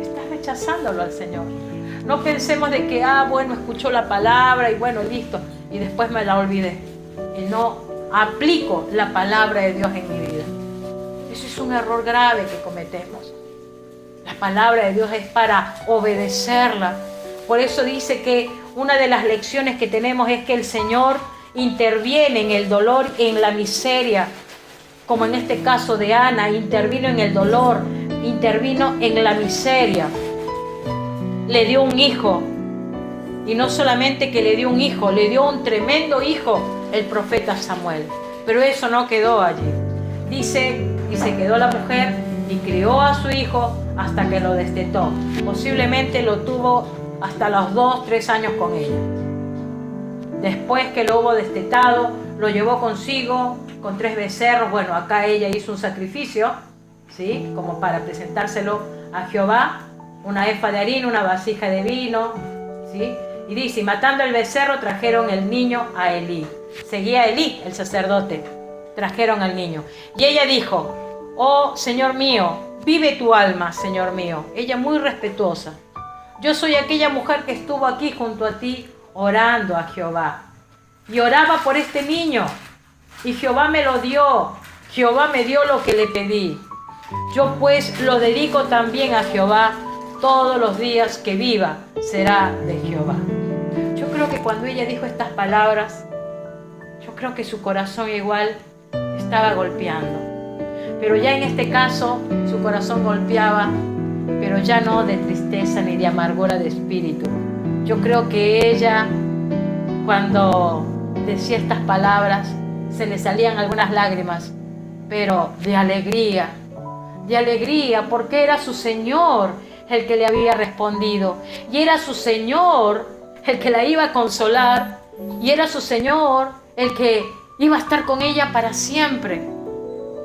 S1: Estás rechazándolo al Señor. No pensemos de que, bueno, escuchó la palabra y bueno, listo, y después me la olvidé. Y no aplico la palabra de Dios en mi vida. Eso es un error grave que cometemos. La palabra de Dios es para obedecerla. Por eso dice que una de las lecciones que tenemos es que el Señor interviene en el dolor, en la miseria, como en este caso de Ana, intervino en el dolor, intervino en la miseria. Le dio un hijo, y no solamente que le dio un hijo, le dio un tremendo hijo, el profeta Samuel. Pero eso no quedó allí. Dice, y se quedó la mujer y crió a su hijo hasta que lo destetó. Posiblemente lo tuvo hasta los 2-3 años con ella. Después que lo hubo destetado, lo llevó consigo con 3 becerros. Bueno, acá ella hizo un sacrificio, ¿sí? Como para presentárselo a Jehová. Una efa de harina, una vasija de vino, ¿sí? Y dice, y matando el becerro, trajeron el niño a Elí. Seguía Elí, el sacerdote. Trajeron al niño. Y ella dijo, oh, Señor mío, vive tu alma, Señor mío. Ella muy respetuosa. Yo soy aquella mujer que estuvo aquí junto a ti orando a Jehová. Y oraba por este niño. Y Jehová me lo dio. Jehová me dio lo que le pedí. Yo pues lo dedico también a Jehová. Todos los días que viva será de Jehová. Yo creo que cuando ella dijo estas palabras, yo creo que su corazón igual estaba golpeando. Pero ya en este caso, su corazón golpeaba, pero ya no de tristeza ni de amargura de espíritu. Yo creo que ella, cuando decía estas palabras, se le salían algunas lágrimas, pero de alegría, porque era su Señor el que le había respondido, y era su Señor el que la iba a consolar, y era su Señor el que iba a estar con ella para siempre.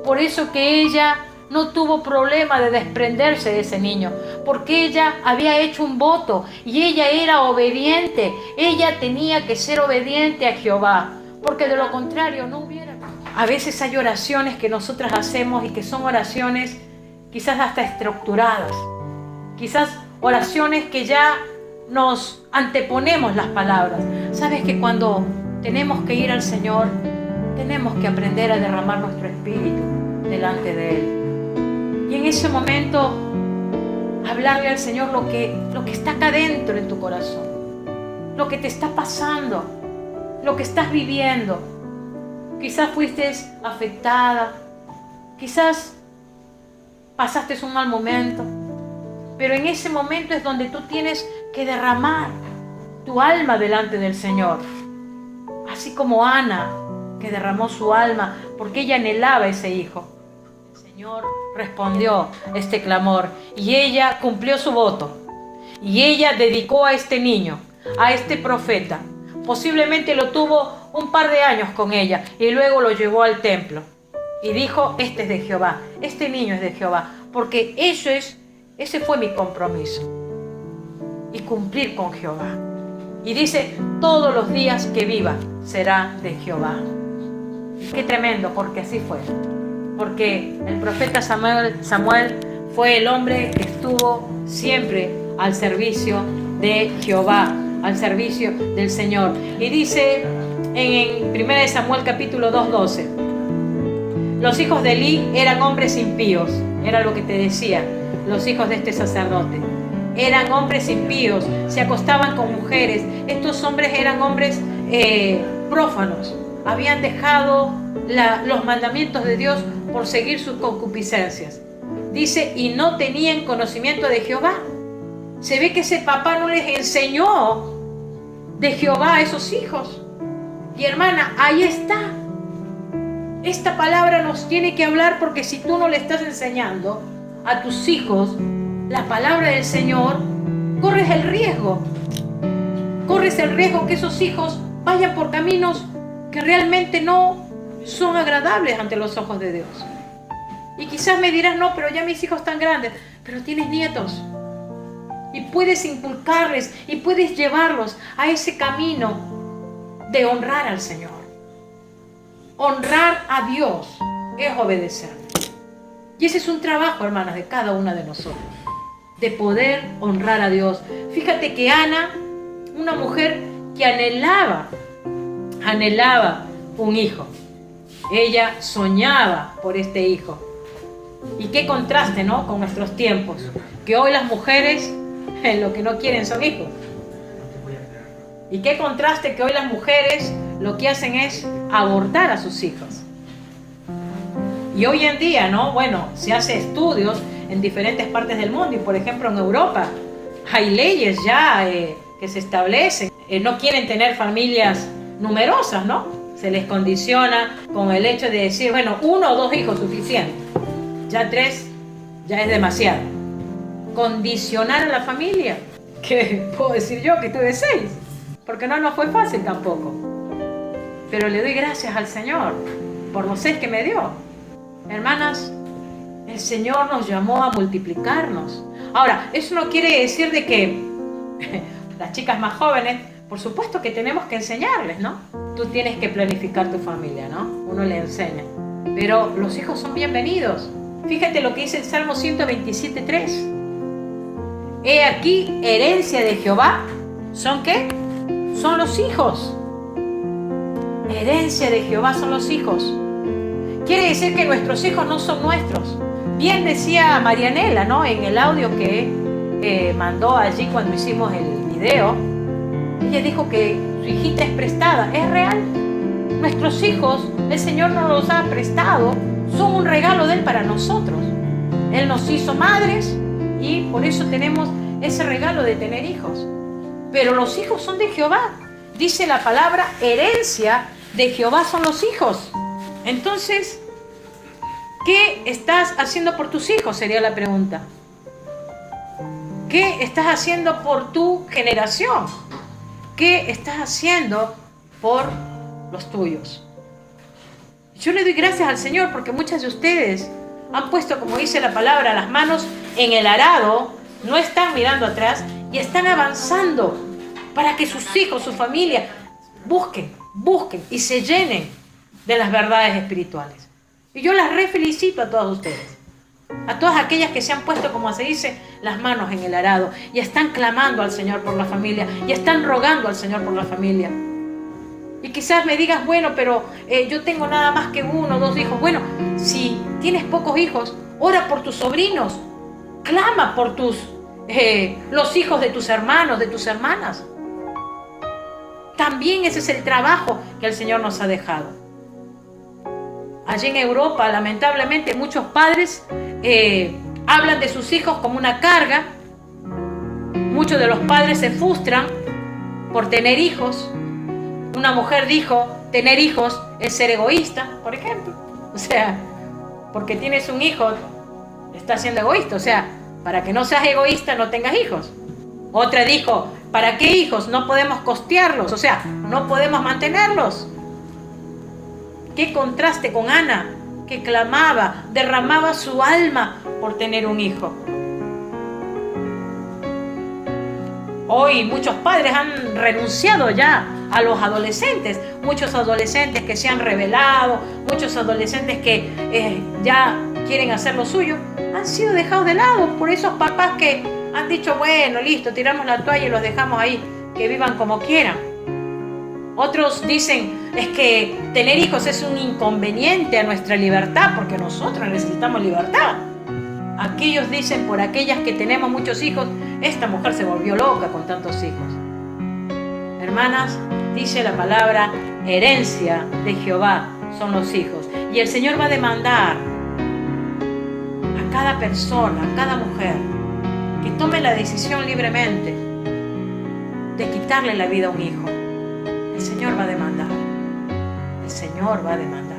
S1: Por eso que ella no tuvo problema de desprenderse de ese niño, porque ella había hecho un voto y ella era obediente. Ella tenía que ser obediente a Jehová, porque de lo contrario no hubiera. A veces hay oraciones que nosotras hacemos y que son oraciones quizás hasta estructuradas, quizás oraciones que ya nos anteponemos las palabras. Sabes que cuando tenemos que ir al Señor, tenemos que aprender a derramar nuestro espíritu delante de Él. Y en ese momento, hablarle al Señor lo que está acá dentro en tu corazón, lo que te está pasando, lo que estás viviendo. Quizás fuiste afectada, quizás pasaste un mal momento, pero en ese momento es donde tú tienes que derramar tu alma delante del Señor. Así como Ana, que derramó su alma porque ella anhelaba ese hijo. El Señor respondió este clamor y ella cumplió su voto. Y ella dedicó a este niño, a este profeta. Posiblemente lo tuvo un par de años con ella y luego lo llevó al templo. Y dijo, este es de Jehová, este niño es de Jehová, porque ese fue mi compromiso. Y cumplir con Jehová. Y dice, todos los días que viva será de Jehová. Qué tremendo, porque así fue. Porque el profeta Samuel fue el hombre que estuvo siempre al servicio de Jehová, al servicio del Señor. Y dice en 1 Samuel capítulo 2:12, los hijos de Elí eran hombres impíos, era lo que te decía, los hijos de este sacerdote. Eran hombres impíos, se acostaban con mujeres. Estos hombres eran hombres prófanos. Habían dejado los mandamientos de Dios por seguir sus concupiscencias. Dice, y no tenían conocimiento de Jehová. Se ve que ese papá no les enseñó de Jehová a esos hijos. Y hermana, ahí está. Esta palabra nos tiene que hablar, porque si tú no le estás enseñando a tus hijos la palabra del Señor, corres el riesgo que esos hijos vayan por caminos que realmente no son agradables ante los ojos de Dios. Y quizás me dirás, no, pero ya mis hijos están grandes, pero tienes nietos y puedes inculcarles y puedes llevarlos a ese camino de honrar al Señor. Honrar a Dios es obedecerle. Y ese es un trabajo, hermanas, de cada una de nosotros, de poder honrar a Dios. Fíjate que Ana, una mujer que anhelaba un hijo. Ella soñaba por este hijo. Y qué contraste, ¿no?, con nuestros tiempos. Que hoy las mujeres lo que no quieren son hijos. Y qué contraste que hoy las mujeres lo que hacen es abortar a sus hijos. Y hoy en día, ¿no?, bueno, se hace estudios en diferentes partes del mundo. Y por ejemplo en Europa hay leyes ya que se establecen. No quieren tener familias numerosas, ¿no? Se les condiciona con el hecho de decir, bueno, 1 o 2 hijos suficiente. Ya 3 ya es demasiado. Condicionar a la familia. ¿Qué puedo decir yo? Que tuve 6. Porque no nos fue fácil tampoco. Pero le doy gracias al Señor por los 6 que me dio. Hermanas, el Señor nos llamó a multiplicarnos. Ahora, eso no quiere decir de que las chicas más jóvenes, por supuesto que tenemos que enseñarles, ¿no? Tú tienes que planificar tu familia, ¿no? Uno le enseña. Pero los hijos son bienvenidos. Fíjate lo que dice el Salmo 127:3. He aquí, herencia de Jehová. ¿Son qué? Son los hijos. Herencia de Jehová son los hijos. Quiere decir que nuestros hijos no son nuestros. Bien decía Marianela, ¿no?, en el audio que mandó allí cuando hicimos el video. Ella dijo que su hijita es prestada. Es real. Nuestros hijos, el Señor nos los ha prestado. Son un regalo de Él para nosotros. Él nos hizo madres y por eso tenemos ese regalo de tener hijos. Pero los hijos son de Jehová. Dice la palabra, herencia de Jehová son los hijos. Entonces, ¿qué estás haciendo por tus hijos? Sería la pregunta. ¿Qué estás haciendo por tu generación? ¿Qué estás haciendo por los tuyos? Yo le doy gracias al Señor porque muchas de ustedes han puesto, como dice la palabra, las manos en el arado, no están mirando atrás y están avanzando para que sus hijos, su familia, busquen y se llenen de las verdades espirituales. Y yo las felicito a todos ustedes, a todas aquellas que se han puesto, como se dice, las manos en el arado y están clamando al Señor por la familia y están rogando al Señor por la familia. Y quizás me digas, bueno, pero yo tengo nada más que 1 o 2 hijos. Bueno, si tienes pocos hijos, ora por tus sobrinos, clama por los hijos de tus hermanos, de tus hermanas. También ese es el trabajo que el Señor nos ha dejado. Allí en Europa, lamentablemente, muchos padres hablan de sus hijos como una carga. Muchos de los padres se frustran por tener hijos. Una mujer dijo, tener hijos es ser egoísta, por ejemplo. O sea, porque tienes un hijo, estás siendo egoísta. O sea, para que no seas egoísta, no tengas hijos. Otra dijo, ¿para qué hijos? No podemos costearlos, o sea, no podemos mantenerlos. Qué contraste con Ana, que clamaba, derramaba su alma por tener un hijo. Hoy muchos padres han renunciado ya a los adolescentes, muchos adolescentes que se han rebelado, muchos adolescentes que ya quieren hacer lo suyo, han sido dejados de lado por esos papás que han dicho, bueno, listo, tiramos la toalla y los dejamos ahí, que vivan como quieran. Otros dicen, es que tener hijos es un inconveniente a nuestra libertad, porque nosotros necesitamos libertad. Aquellos dicen, por aquellas que tenemos muchos hijos, esta mujer se volvió loca con tantos hijos. Hermanas, dice la palabra, herencia de Jehová son los hijos. Y el Señor va a demandar a cada persona, a cada mujer, que tome la decisión libremente de quitarle la vida a un hijo. El Señor va a demandar. El Señor va a demandar.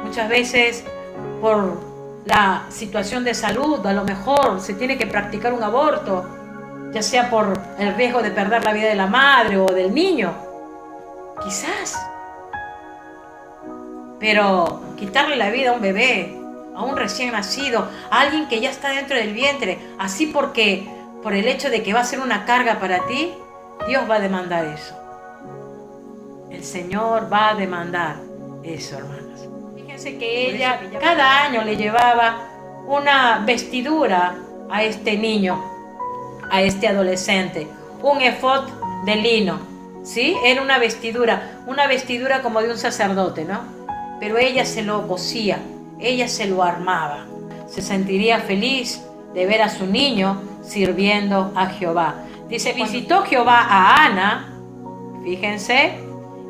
S1: Muchas veces, por la situación de salud, a lo mejor se tiene que practicar un aborto, ya sea por el riesgo de perder la vida de la madre o del niño. Quizás. Pero quitarle la vida a un bebé, a un recién nacido, a alguien que ya está dentro del vientre, así porque por el hecho de que va a ser una carga para ti, Dios va a demandar eso. El Señor va a demandar eso, hermanas. Fíjense que ella cada año le llevaba una vestidura a este niño, a este adolescente, un efod de lino, ¿sí? Era una vestidura como de un sacerdote, ¿no? Pero ella se lo cosía, ella se lo armaba. Se sentiría feliz de ver a su niño sirviendo a Jehová. Dice, visitó Jehová a Ana, fíjense,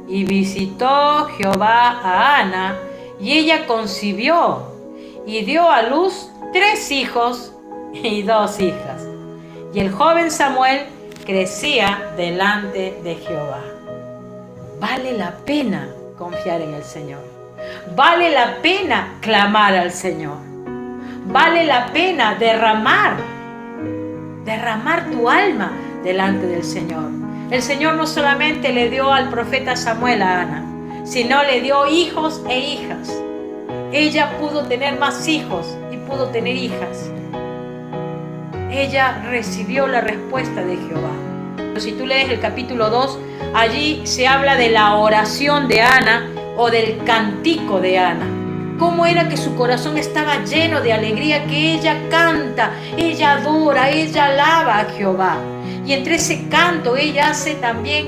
S1: y visitó Jehová a Ana, y ella concibió y dio a luz 3 hijos y 2 hijas. Y el joven Samuel crecía delante de Jehová. Vale la pena confiar en el Señor. Vale la pena clamar al Señor. Vale la pena derramar tu alma delante del Señor. El Señor no solamente le dio al profeta Samuel a Ana, sino le dio hijos e hijas. Ella pudo tener más hijos y pudo tener hijas. Ella recibió la respuesta de Jehová. Si tú lees el capítulo 2, allí se habla de la oración de Ana o del cántico de Ana. Cómo era que su corazón estaba lleno de alegría, que ella canta, ella adora, ella alaba a Jehová. Y entre ese canto ella hace también,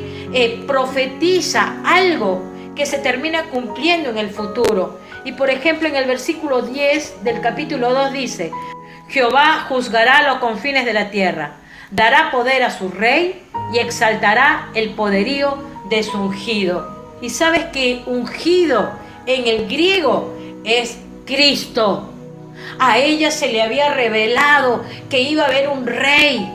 S1: profetiza algo que se termina cumpliendo en el futuro. Y por ejemplo en el versículo 10 del capítulo 2 dice, Jehová juzgará los confines de la tierra, dará poder a su rey y exaltará el poderío de su ungido. Y sabes que ungido en el griego es Cristo. A ella se le había revelado que iba a haber un rey,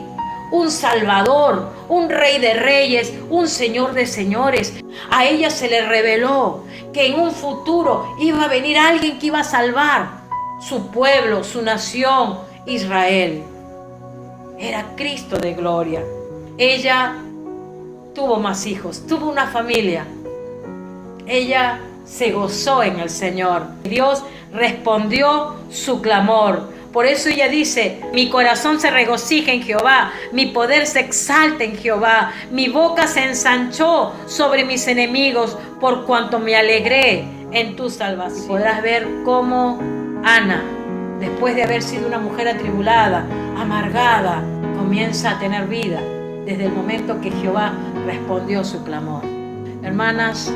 S1: un salvador, un rey de reyes, un señor de señores. A ella se le reveló que en un futuro iba a venir alguien que iba a salvar su pueblo, su nación, Israel. Era Cristo de gloria. Ella tuvo más hijos, tuvo una familia. Ella se gozó en el Señor. Dios respondió su clamor. Por eso ella dice, mi corazón se regocija en Jehová, mi poder se exalta en Jehová, mi boca se ensanchó sobre mis enemigos, por cuanto me alegré en tu salvación. Podrás ver cómo Ana, después de haber sido una mujer atribulada, amargada, comienza a tener vida desde el momento que Jehová respondió su clamor. Hermanas,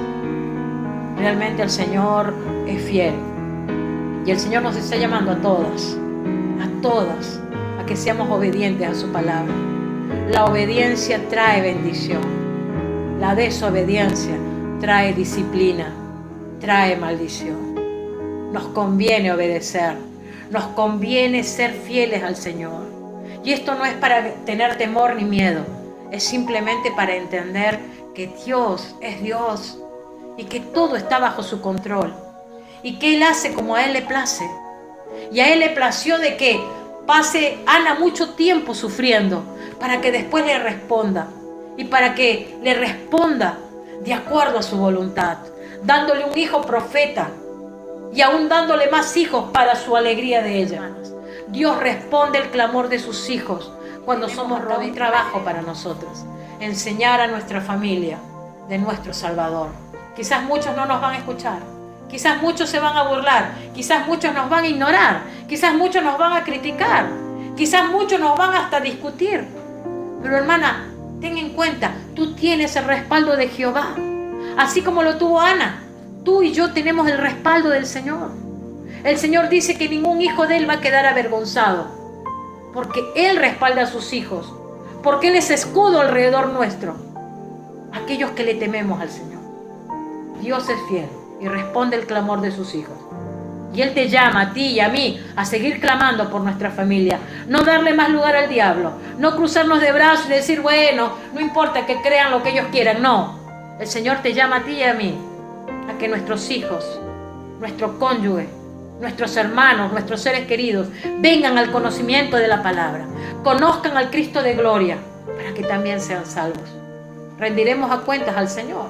S1: realmente el Señor es fiel y el Señor nos está llamando a todas, a que seamos obedientes a su palabra. La obediencia trae bendición, la desobediencia trae disciplina, trae maldición. Nos conviene obedecer, nos conviene ser fieles al Señor. Y esto no es para tener temor ni miedo, es simplemente para entender que Dios es Dios y que todo está bajo su control y que Él hace como a Él le place. Y a Él le plació de que pase Ana mucho tiempo sufriendo para que después le responda y para que le responda de acuerdo a su voluntad, dándole un hijo profeta y aún dándole más hijos para su alegría de ella. Dios responde el clamor de sus hijos cuando somos rodeados. Un trabajo para nosotros, enseñar a nuestra familia de nuestro Salvador. Quizás muchos no nos van a escuchar, quizás muchos se van a burlar, quizás muchos nos van a ignorar, quizás muchos nos van a criticar, quizás muchos nos van hasta a discutir. Pero hermana, ten en cuenta, tú tienes el respaldo de Jehová, así como lo tuvo Ana. Tú y yo tenemos el respaldo del Señor. El Señor dice que ningún hijo de Él va a quedar avergonzado, porque Él respalda a sus hijos, porque Él es escudo alrededor nuestro, aquellos que le tememos al Señor. Dios es fiel y responde el clamor de sus hijos. Y Él te llama a ti y a mí a seguir clamando por nuestra familia, no darle más lugar al diablo, no cruzarnos de brazos y decir, bueno, no importa que crean lo que ellos quieran. No, el Señor te llama a ti y a mí a que nuestros hijos, nuestro cónyuge, nuestros hermanos, nuestros seres queridos vengan al conocimiento de la palabra, conozcan al Cristo de gloria para que también sean salvos. Rendiremos a cuentas al Señor.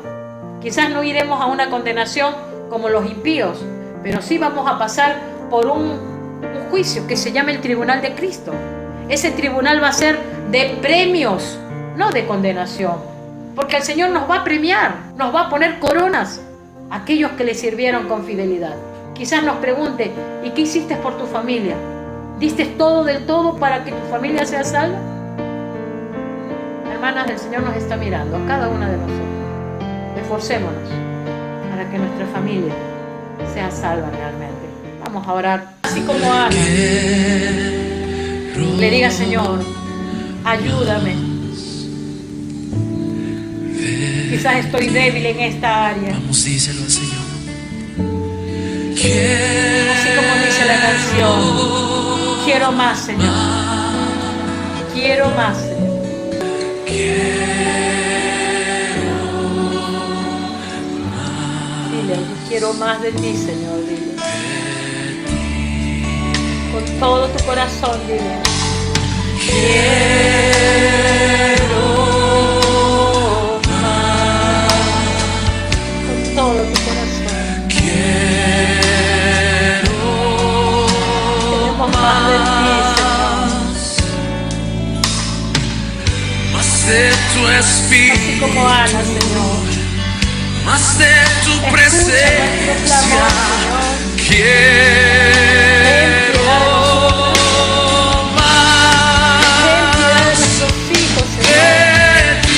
S1: Quizás no iremos a una condenación como los impíos, pero sí vamos a pasar por un juicio que se llama el tribunal de Cristo. Ese tribunal va a ser de premios, no de condenación, porque el Señor nos va a premiar, nos va a poner coronas a aquellos que le sirvieron con fidelidad. Quizás nos pregunte, ¿y qué hiciste por tu familia? ¿Diste todo del todo para que tu familia sea salva? Hermanas, el Señor nos está mirando a cada una de nosotros. Esforcémonos para que nuestra familia sea salva realmente. Vamos a orar. Así como Ana le diga, Señor, ayúdame. Quizás estoy débil en esta área.
S3: Vamos, díselo al Señor.
S1: Así como dice la canción, quiero más, Señor. Quiero más, Señor. Dile, yo quiero más de ti, Señor. Dile. Con todo tu corazón, dile. Quiero más. Con todo tu corazón. Queremos más de ti, Señor.
S3: Más de tu espíritu,
S1: Así como Ana, Señor.
S3: más de tu presencia. Quiero más de ti.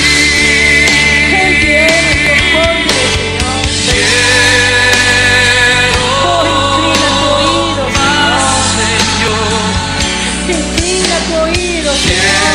S3: Quiero más, Señor.
S1: Inclina tu oído, Señor.